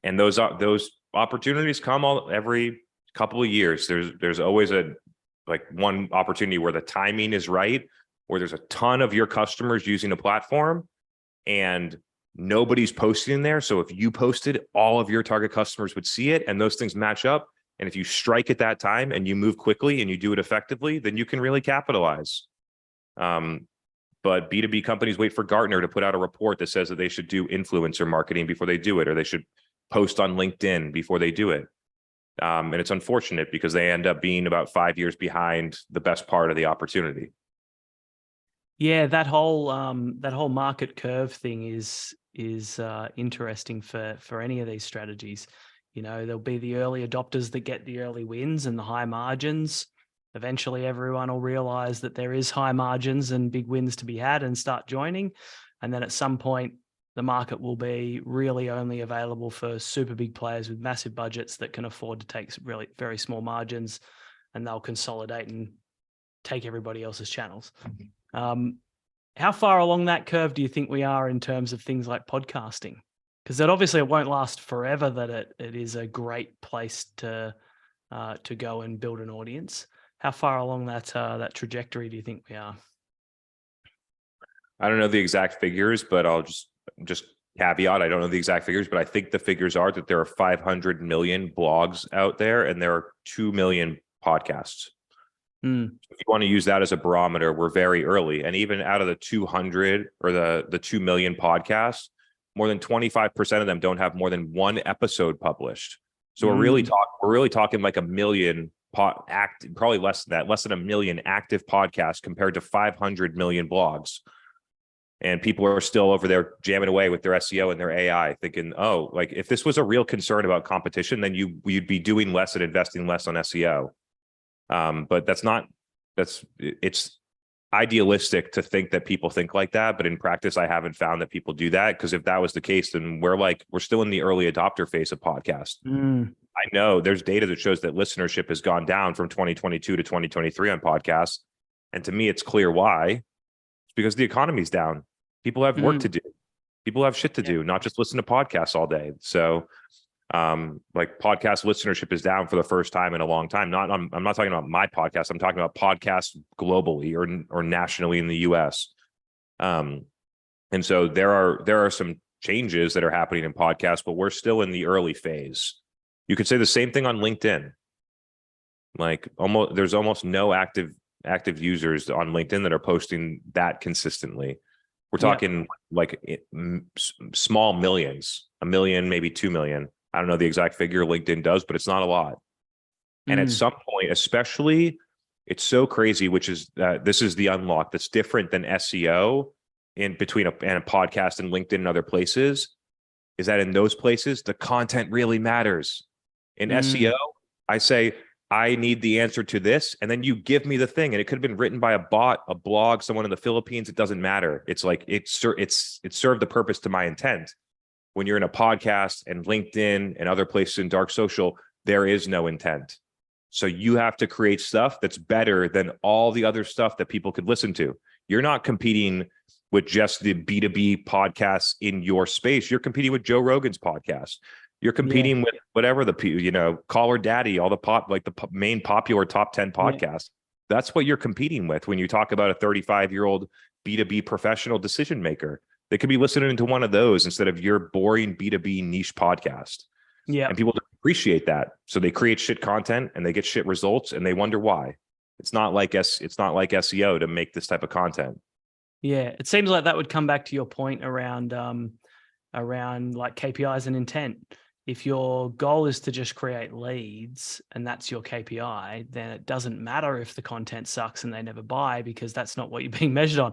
And those opportunities come every couple of years. There's always one opportunity where the timing is right, where there's a ton of your customers using a platform and nobody's posting there. So if you posted, all of your target customers would see it, and those things match up. And if you strike at that time and you move quickly and you do it effectively, then you can really capitalize. But B2B companies wait for Gartner to put out a report that says that they should do influencer marketing before they do it, or they should post on LinkedIn before they do it. And it's unfortunate because they end up being about 5 years behind the best part of the opportunity. Yeah, that whole market curve thing is interesting for any of these strategies. There'll be the early adopters that get the early wins and the high margins. Eventually, everyone will realize that there is high margins and big wins to be had and start joining. And then at some point, the market will be really only available for super big players with massive budgets that can afford to take really very small margins, and they'll consolidate and take everybody else's channels. How far along that curve do you think we are in terms of things like podcasting? Because that obviously it won't last forever, that it is a great place to go and build an audience. How far along that trajectory do you think we are? I don't know the exact figures, but I'll just caveat, I don't know the exact figures, but I think the figures are that there are 500 million blogs out there and there are 2 million podcasts. If you want to use that as a barometer, we're very early. And even out of the 200 or the 2 million podcasts, more than 25% of them don't have more than one episode published. So we're really talking like a million probably less than that, less than a million active podcasts compared to 500 million blogs. And people are still over there jamming away with their SEO and their AI, thinking, oh, like if this was a real concern about competition, then you'd be doing less and investing less on SEO. But it's idealistic to think that people think like that. But in practice, I haven't found that people do that, because if that was the case, then we're still in the early adopter phase of podcast. I know there's data that shows that listenership has gone down from 2022 to 2023 on podcasts. And to me, it's clear why. It's because the economy's down. People have work to do. People have shit to do, not just listen to podcasts all day. So like podcast listenership is down for the first time in a long time. I'm not talking about my podcast. I'm talking about podcasts globally or nationally in the US. And so there are some changes that are happening in podcasts, but we're still in the early phase. You could say the same thing on LinkedIn. Like there's almost no active users on LinkedIn that are posting that consistently. We're talking like small millions, 1 million, maybe 2 million. I don't know the exact figure LinkedIn does, but it's not a lot. And at some point, especially, it's so crazy, which is this is the unlock that's different than SEO in between a podcast and LinkedIn and other places, is that in those places, the content really matters. In SEO, I say, I need the answer to this, and then you give me the thing, and it could have been written by a bot, a blog, someone in the Philippines. It doesn't matter. It's like it served the purpose to my intent. When you're in a podcast and LinkedIn and other places in dark social, there is no intent. So you have to create stuff that's better than all the other stuff that people could listen to. You're not competing with just the B2B podcasts in your space. You're competing with Joe Rogan's podcast. You're competing with whatever Call Her Daddy, all the main popular top 10 podcasts. That's what you're competing with when you talk about a 35-year-old B2B professional decision maker. They could be listening to one of those instead of your boring B2B niche podcast. Yeah. And people don't appreciate that. So they create shit content and they get shit results and they wonder why. It's not like SEO to make this type of content. Yeah. It seems like that would come back to your point around like KPIs and intent. If your goal is to just create leads and that's your KPI, then it doesn't matter if the content sucks and they never buy, because that's not what you're being measured on.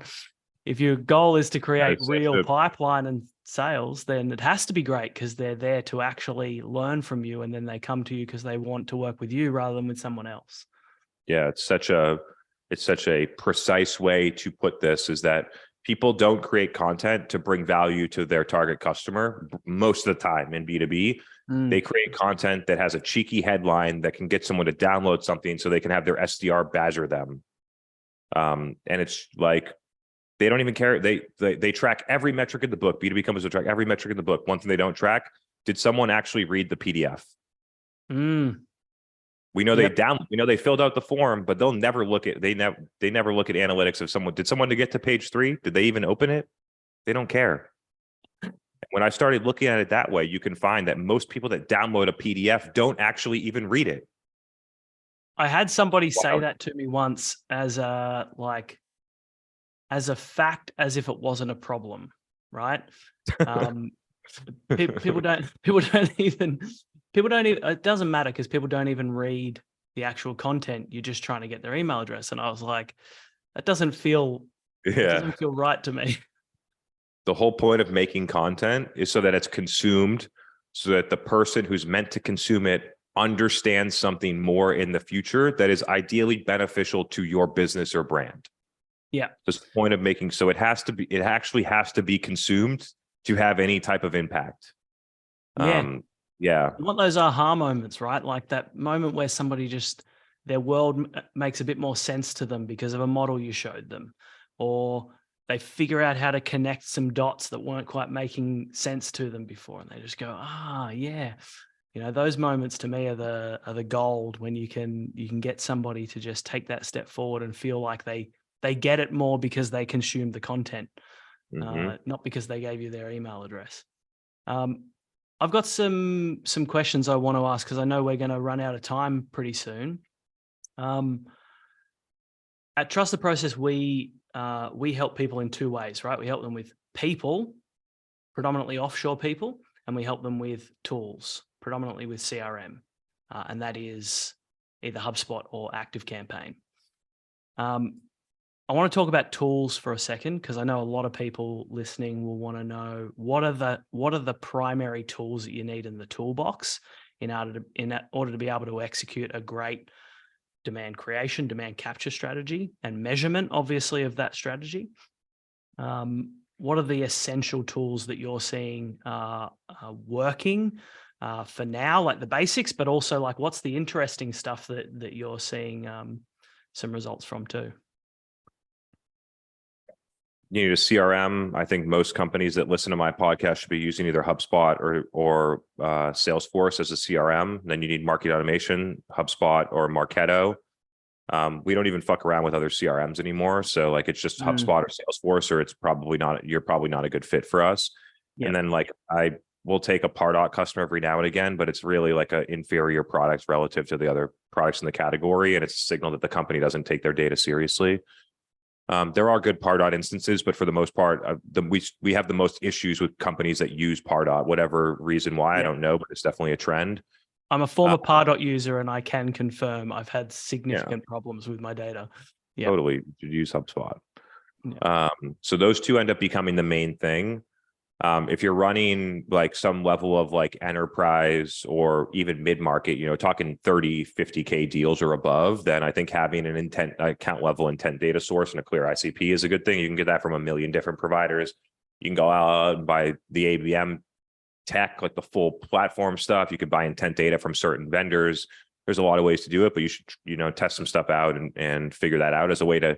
If your goal is to create real pipeline and sales, then it has to be great, because they're there to actually learn from you, and then they come to you because they want to work with you rather than with someone else. Yeah, it's such a precise way to put this, is that people don't create content to bring value to their target customer most of the time in B2B. They create content that has a cheeky headline that can get someone to download something so they can have their SDR badger them. And it's like, they don't even care. They track every metric in the book. B2B companies will track every metric in the book. One thing they don't track: did someone actually read the PDF? We know they filled out the form, but they'll never look at they never look at analytics of someone. Did someone get to page 3? Did they even open it? They don't care. When I started looking at it that way, you can find that most people that download a PDF don't actually even read it. I had somebody say that to me once as a fact, as if it wasn't a problem, right? People don't even, it doesn't matter, because people don't even read the actual content. You're just trying to get their email address. And I was like, that doesn't feel right to me. The whole point of making content is so that it's consumed, so that the person who's meant to consume it understands something more in the future that is ideally beneficial to your business or brand. Yeah. That's the point of making. So it actually has to be consumed to have any type of impact. Yeah. You want those aha moments, right? Like that moment where somebody their world makes a bit more sense to them because of a model you showed them, or they figure out how to connect some dots that weren't quite making sense to them before. And they just go, yeah. Those moments to me are the gold, when you can get somebody to just take that step forward and feel like they get it more because they consumed the content, not because they gave you their email address. I've got some questions I want to ask, because I know we're going to run out of time pretty soon. At Trust the Process, we help people in two ways, right? We help them with people, predominantly offshore people, and we help them with tools, predominantly with CRM, and that is either HubSpot or ActiveCampaign. I want to talk about tools for a second because I know a lot of people listening will want to know what are the primary tools that you need in the toolbox in order to be able to execute a great demand creation, demand capture strategy, and measurement, obviously, of that strategy. What are the essential tools that you're seeing working for now, like the basics, but also like what's the interesting stuff that you're seeing some results from too? You need a CRM. I think most companies that listen to my podcast should be using either HubSpot or Salesforce as a CRM. Then you need marketing automation, HubSpot or Marketo. We don't even fuck around with other CRMs anymore. So like it's just HubSpot or Salesforce, or you're probably not a good fit for us. Yep. And then like I will take a Pardot customer every now and again, but it's really like an inferior product relative to the other products in the category. And it's a signal that the company doesn't take their data seriously. There are good Pardot instances, but for the most part, we have the most issues with companies that use Pardot, whatever reason why, I don't know, but it's definitely a trend. I'm a former Pardot user and I can confirm I've had significant problems with my data. Yeah, totally. You should use HubSpot. Yeah. So those two end up becoming the main thing. If you're running like some level of like enterprise or even mid-market, talking 30, 50K deals or above, then I think having an account level intent data source and a clear ICP is a good thing. You can get that from a million different providers. You can go out and buy the ABM tech, like the full platform stuff. You could buy intent data from certain vendors. There's a lot of ways to do it, but you should, test some stuff out and figure that out as a way to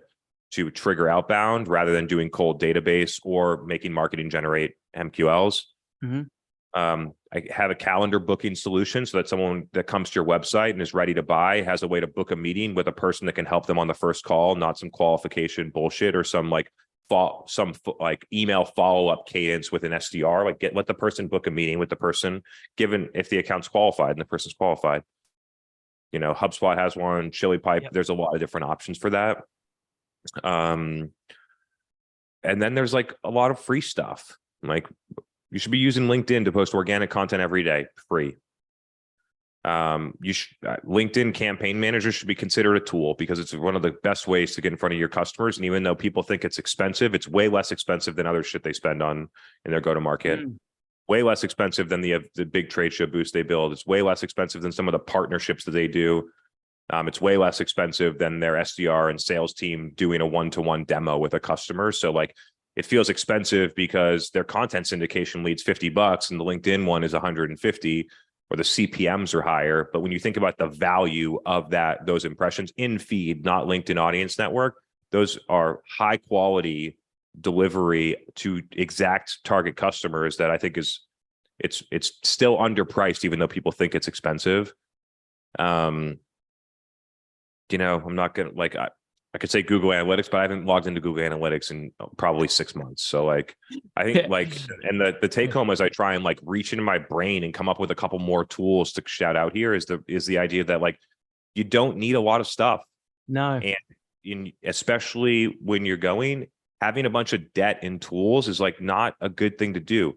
trigger outbound rather than doing cold database or making marketing generate MQLs. Mm-hmm. I have a calendar booking solution so that someone that comes to your website and is ready to buy has a way to book a meeting with a person that can help them on the first call, not some qualification bullshit or some email follow-up cadence with an SDR. Let the person book a meeting with the person, given if the account's qualified and the person's qualified. HubSpot has one, Chili Pipe. Yep. There's a lot of different options for that. And then there's like a lot of free stuff. Like you should be using LinkedIn to post organic content every day, free. LinkedIn Campaign Manager should be considered a tool because it's one of the best ways to get in front of your customers. And even though people think it's expensive, it's way less expensive than other shit they spend on in their go-to-market. Way less expensive than the big trade show boost they build. It's way less expensive than some of the partnerships that they do. It's way less expensive than their SDR and sales team doing a one-to-one demo with a customer. So like it feels expensive because their content syndication leads $50 and the LinkedIn one is 150, or the CPMs are higher. But when you think about the value of those impressions in feed, not LinkedIn Audience Network, those are high quality delivery to exact target customers that I think it's still underpriced, even though people think it's expensive. I'm not going to I could say Google Analytics, but I haven't logged into Google Analytics in probably 6 months. So I think and the take home as I try and reach into my brain and come up with a couple more tools to shout out here is the idea that you don't need a lot of stuff. No. And especially when you're having a bunch of debt in tools is not a good thing to do.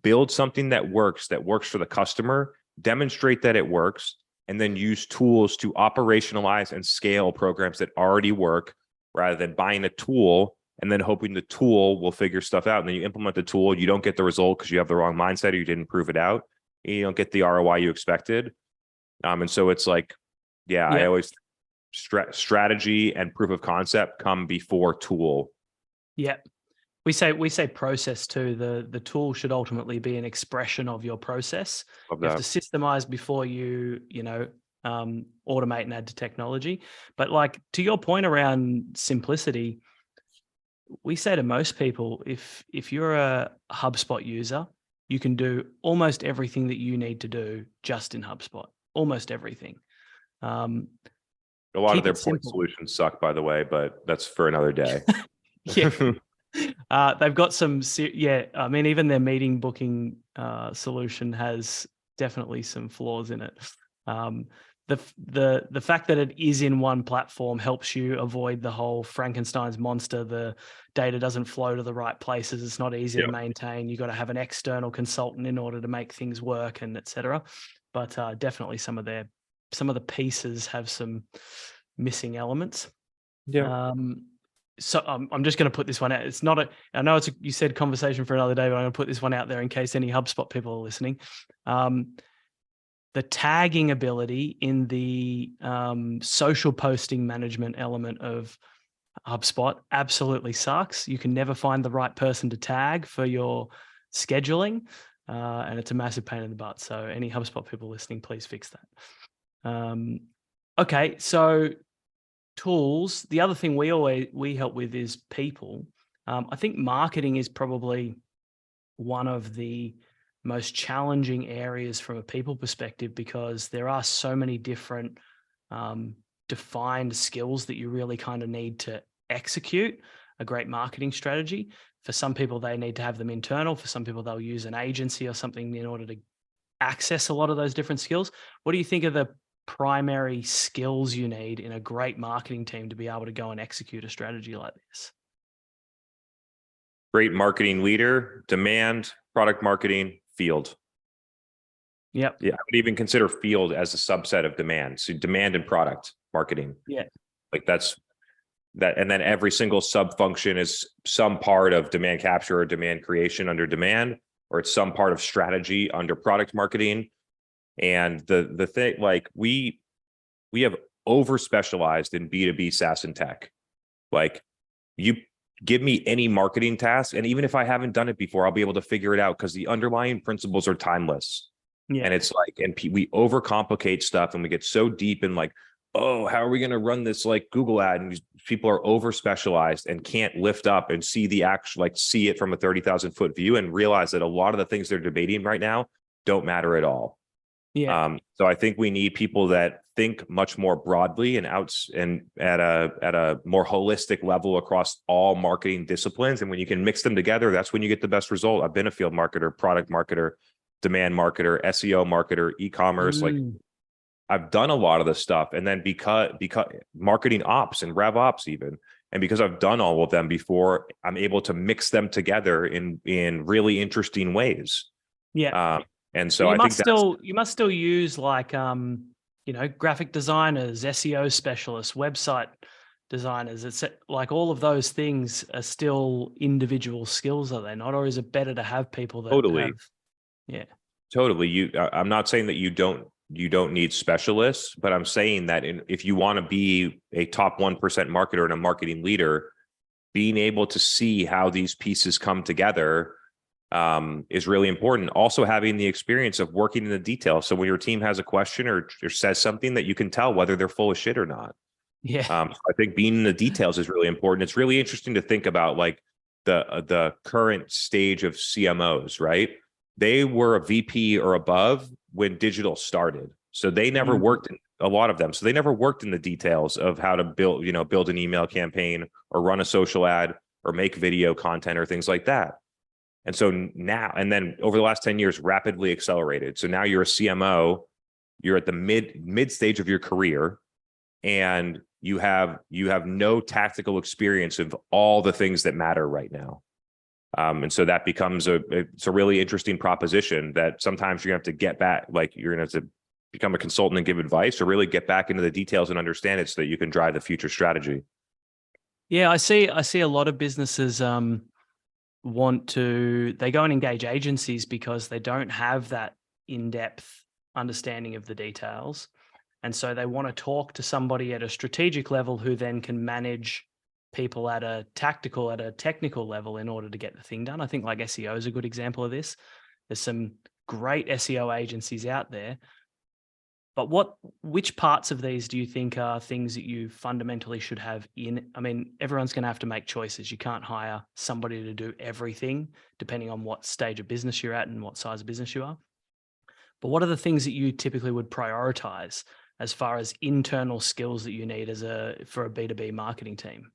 Build something that works for the customer, demonstrate that it works, and then use tools to operationalize and scale programs that already work rather than buying a tool and then hoping the tool will figure stuff out. And then you implement the tool, you don't get the result because you have the wrong mindset or you didn't prove it out. And you don't get the ROI you expected. And so it's I always strategy and proof of concept come before tool. Yeah. We say process too. The tool should ultimately be an expression of your process. You have to systemize before you automate and add to technology. But to your point around simplicity, we say to most people, if you're a HubSpot user, you can do almost everything that you need to do just in HubSpot. Almost everything. A lot of their point solutions suck, by the way, but that's for another day. Yeah. They've got some, I mean, even their meeting booking solution has definitely some flaws in it. the fact that it is in one platform helps you avoid the whole Frankenstein's monster. The data doesn't flow to the right places. It's not easy to maintain. You got to have an external consultant in order to make things work, and etc. But definitely some of the pieces have some missing elements. Yeah. So I'm just going to put this one out. It's not I know you said conversation for another day, but I'm going to put this one out there in case any HubSpot people are listening. The tagging ability in the social posting management element of HubSpot absolutely sucks. You can never find the right person to tag for your scheduling, and it's a massive pain in the butt. So any HubSpot people listening, please fix that. Okay, so tools. The other thing we help with is people. I think marketing is probably one of the most challenging areas from a people perspective, because there are so many different defined skills that you really kind of need to execute a great marketing strategy. For some people, they need to have them internal. For some people, they'll use an agency or something in order to access a lot of those different skills. What do you think are the primary skills you need in a great marketing team to be able to go and execute a strategy like this? Great marketing leader, demand, product marketing, field. Yep. Yeah, I would even consider field as a subset of demand. So demand and product marketing. Yeah. Like that's that. And then every single sub function is some part of demand capture or demand creation under demand, or it's some part of strategy under product marketing. And the thing, like we have over specialized in B2B SaaS and tech. Like you give me any marketing task, and even if I haven't done it before, I'll be able to figure it out because the underlying principles are timeless. Yeah. And it's like, and we overcomplicate stuff, and we get so deep in like, oh, how are we going to run this like Google ad? And these people are over specialized and can't lift up and see the actual, like see it from a 30,000 foot view and realize that a lot of the things they're debating right now don't matter at all. Yeah. So I think we need people that think much more broadly and at a more holistic level across all marketing disciplines. And when you can mix them together, that's when you get the best result. I've been a field marketer, product marketer, demand marketer, SEO marketer, e-commerce. Like I've done a lot of this stuff. And then because marketing ops and rev ops even, and because I've done all of them before, I'm able to mix them together in really interesting ways. Yeah. And so you must still use like graphic designers, SEO specialists, website designers. It's like all of those things are still individual skills, are they not? Or is it better to have people that totally have? Yeah, totally. I'm not saying that you don't need specialists, but I'm saying that if you want to be a top 1% marketer and a marketing leader, being able to see how these pieces come together is really important. Also having the experience of working in the detail. So when your team has a question or says something, that you can tell whether they're full of shit or not. yeah, I think being in the details is really important. It's really interesting to think about like the current stage of CMOs, right? They were a VP or above when digital started. So they never worked in a lot of them. So they never worked in the details of how to build an email campaign or run a social ad or make video content or things like that. And so now, and then over the last 10 years, rapidly accelerated. So now you're a CMO, you're at the mid stage of your career, and you have no tactical experience of all the things that matter right now. And so that becomes it's a really interesting proposition that sometimes you're gonna have to get back, like you're gonna have to become a consultant and give advice, or really get back into the details and understand it so that you can drive the future strategy. yeah. I see a lot of businesses they go and engage agencies because they don't have that in-depth understanding of the details. And so they want to talk to somebody at a strategic level who then can manage people at a technical level in order to get the thing done. I think like SEO is a good example of this. There's some great SEO agencies out there, but which parts of these do you think are things that you fundamentally should have in? I mean, everyone's going to have to make choices. You can't hire somebody to do everything depending on what stage of business you're at and what size of business you are. But what are the things that you typically would prioritize as far as internal skills that you need for a B2B marketing team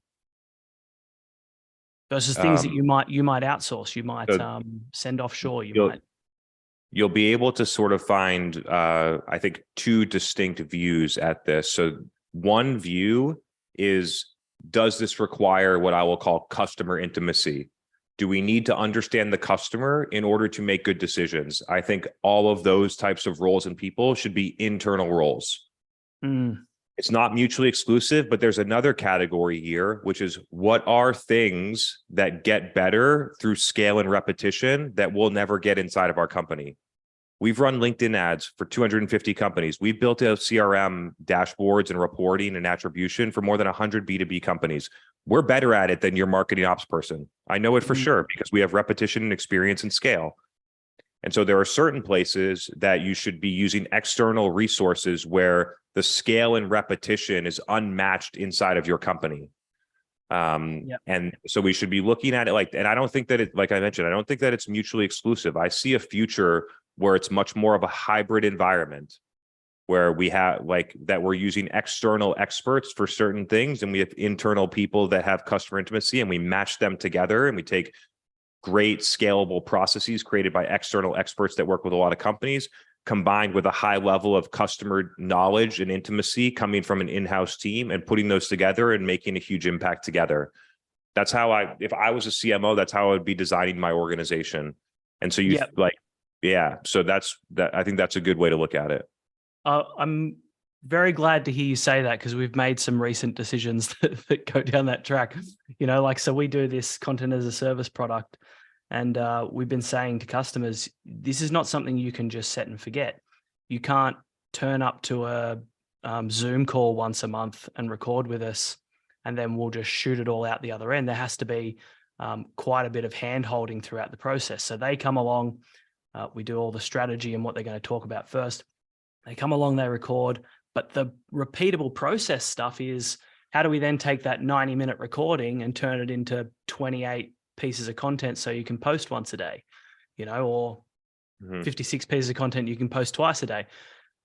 versus things that you might outsource, you might send offshore, you might. You'll be able to sort of find, I think, two distinct views at this. So one view is, does this require what I will call customer intimacy? Do we need to understand the customer in order to make good decisions? I think all of those types of roles and people should be internal roles. Mm. It's not mutually exclusive, but there's another category here, which is, what are things that get better through scale and repetition that we'll never get inside of our company? We've run LinkedIn ads for 250 companies. We've built a CRM dashboards and reporting and attribution for more than 100 B2B companies. We're better at it than your marketing ops person. I know it for sure, because we have repetition and experience and scale. And so there are certain places that you should be using external resources where the scale and repetition is unmatched inside of your company. And so we should be looking at it like, and I don't think that it, like I mentioned, I don't think that it's mutually exclusive. I see a future where it's much more of a hybrid environment, where we have like that we're using external experts for certain things, and we have internal people that have customer intimacy, and we match them together, and we take great scalable processes created by external experts that work with a lot of companies, combined with a high level of customer knowledge and intimacy coming from an in-house team, and putting those together and making a huge impact together. That's how if I was a CMO, that's how I would be designing my organization. And so so I think that's a good way to look at it. I'm very glad to hear you say that, because we've made some recent decisions that go down that track. So we do this content as a service product, and we've been saying to customers, this is not something you can just set and forget. You can't turn up to a Zoom call once a month and record with us, and then we'll just shoot it all out the other end. There has to be quite a bit of hand-holding throughout the process. So they come along, we do all the strategy and what they're going to talk about first. They come along, they record, but the repeatable process stuff is, how do we then take that 90-minute recording and turn it into 28 pieces of content so you can post once a day, or 56 pieces of content you can post twice a day.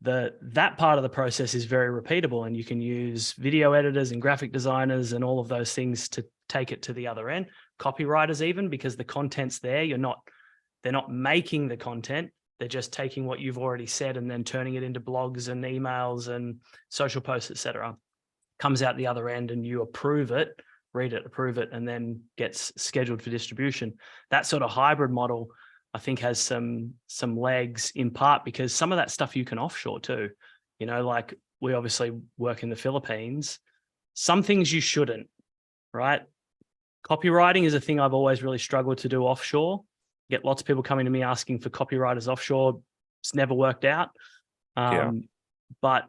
That part of the process is very repeatable, and you can use video editors and graphic designers and all of those things to take it to the other end. Copywriters even, because the content's there. They're not making the content. They're just taking what you've already said and then turning it into blogs and emails and social posts, etc. Comes out the other end, and you approve it, read it, approve it, and then gets scheduled for distribution. That sort of hybrid model, I think, has some legs, in part because some of that stuff you can offshore too. Like we obviously work in the Philippines. Some things you shouldn't, right? Copywriting is a thing I've always really struggled to do offshore. Get lots of people coming to me asking for copywriters offshore. It's never worked out. But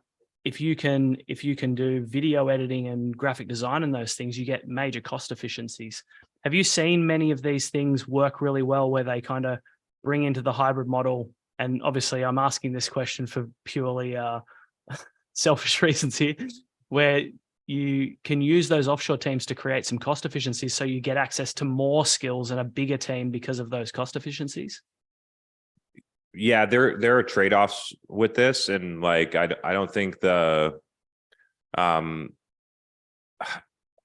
if you can do video editing and graphic design and those things, you get major cost efficiencies. Have you seen many of these things work really well, where they kind of bring into the hybrid model? And obviously I'm asking this question for purely selfish reasons here, where you can use those offshore teams to create some cost efficiencies, so you get access to more skills and a bigger team because of those cost efficiencies? Yeah, there are trade-offs with this, and like I don't think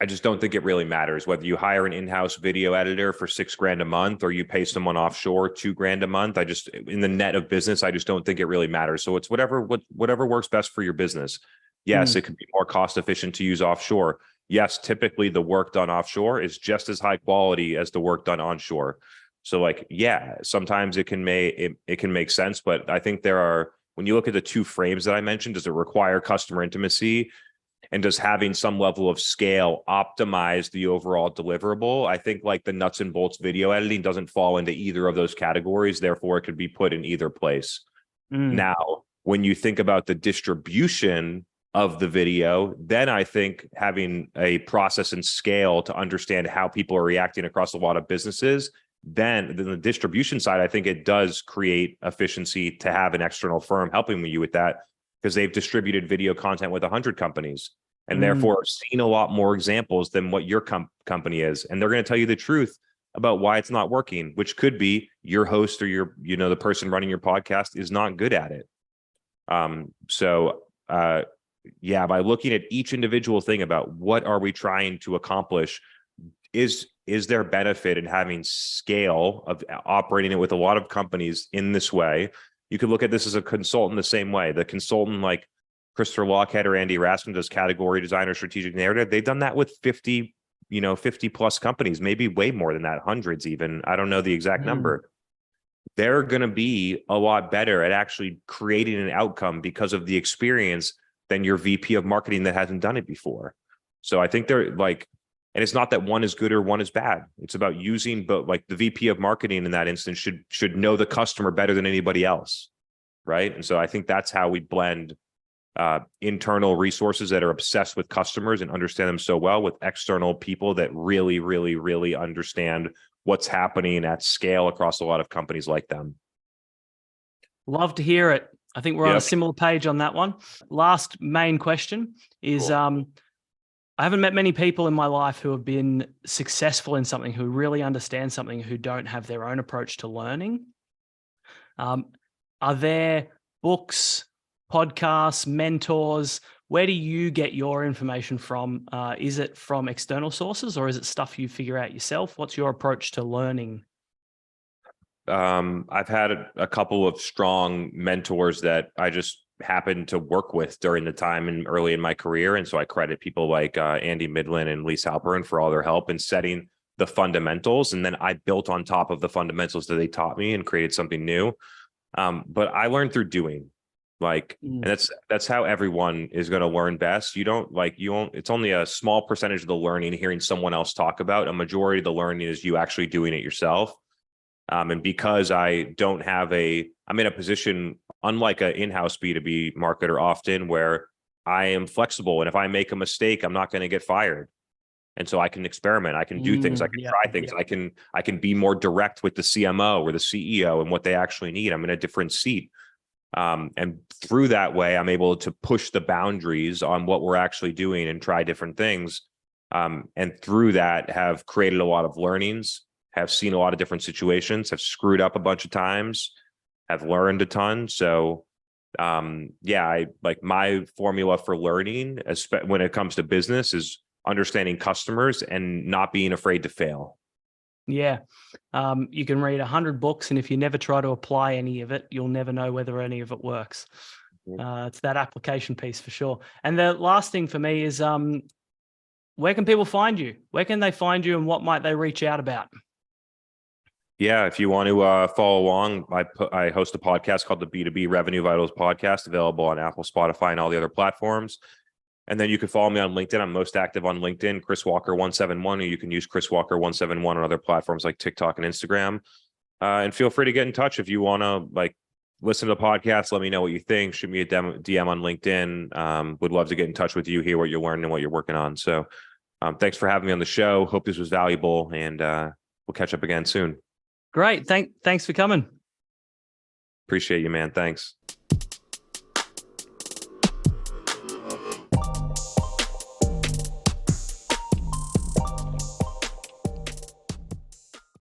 I just don't think it really matters whether you hire an in-house video editor for $6,000 a month or you pay someone offshore $2,000 a month. In the net of business, I just don't think it really matters. So it's whatever works best for your business. Yes, it could be more cost efficient to use offshore. Yes, typically the work done offshore is just as high quality as the work done onshore. So like, yeah, sometimes it can make sense, but I think when you look at the two frames that I mentioned, does it require customer intimacy, and does having some level of scale optimize the overall deliverable? I think like the nuts and bolts video editing doesn't fall into either of those categories. Therefore, it could be put in either place. Now, when you think about the distribution of the video, then I think having a process and scale to understand how people are reacting across a lot of businesses, then the distribution side, I think it does create efficiency to have an external firm helping you with that, because they've distributed video content with 100 companies and therefore seen a lot more examples than what your company is. And they're going to tell you the truth about why it's not working, which could be your host or the person running your podcast is not good at it. By looking at each individual thing about what are we trying to accomplish is there benefit in having scale of operating it with a lot of companies in this way? You could look at this as a consultant the same way. The consultant like Christopher Lochhead or Andy Raskin does category design or strategic narrative. They've done that with 50 plus companies, maybe way more than that, hundreds even. I don't know the exact number. They're going to be a lot better at actually creating an outcome because of the experience than your VP of marketing that hasn't done it before. So I think they're like, and it's not that one is good or one is bad. It's about using, but like the VP of marketing in that instance should know the customer better than anybody else, right? And so I think that's how we blend internal resources that are obsessed with customers and understand them so well with external people that really, really, really understand what's happening at scale across a lot of companies like them. Love to hear it. I think we're on a similar page on that one. Last main question is, cool. I haven't met many people in my life who have been successful in something, who really understand something, who don't have their own approach to learning. Are there books, podcasts, mentors? Where do you get your information from? Is it from external sources or is it stuff you figure out yourself? What's your approach to learning? I've had a couple of strong mentors that I just happened to work with during the time and early in my career. And so I credit people like Andy Midland and Lise Halperin for all their help in setting the fundamentals. And then I built on top of the fundamentals that they taught me and created something new. But I learned through doing. And that's how everyone is going to learn best. It's only a small percentage of the learning hearing someone else talk about. A majority of the learning is you actually doing it yourself. And because I'm in a position, unlike an in-house B2B marketer often, where I am flexible. And if I make a mistake, I'm not going to get fired. And so I can experiment, I can do things, I can try things, I can be more direct with the CMO or the CEO and what they actually need. I'm in a different seat. And through that way, I'm able to push the boundaries on what we're actually doing and try different things. And through that have created a lot of learnings, have seen a lot of different situations, have screwed up a bunch of times, have learned a ton. So I like my formula for learning when it comes to business is understanding customers and not being afraid to fail. Yeah. You can read 100 books, and if you never try to apply any of it, you'll never know whether any of it works. It's that application piece for sure. And the last thing for me is, where can people find you? Where can they find you and what might they reach out about? Yeah, if you want to follow along, I host a podcast called the B2B Revenue Vitals Podcast, available on Apple, Spotify, and all the other platforms. And then you can follow me on LinkedIn. I'm most active on LinkedIn, Chris Walker 171, or you can use Chris Walker 171 on other platforms like TikTok and Instagram. And feel free to get in touch if you want to listen to the podcast. Let me know what you think. Shoot me a DM on LinkedIn. Would love to get in touch with you, hear what you're learning and what you're working on. So thanks for having me on the show. Hope this was valuable, and we'll catch up again soon. Great. Thanks for coming. Appreciate you, man. Thanks.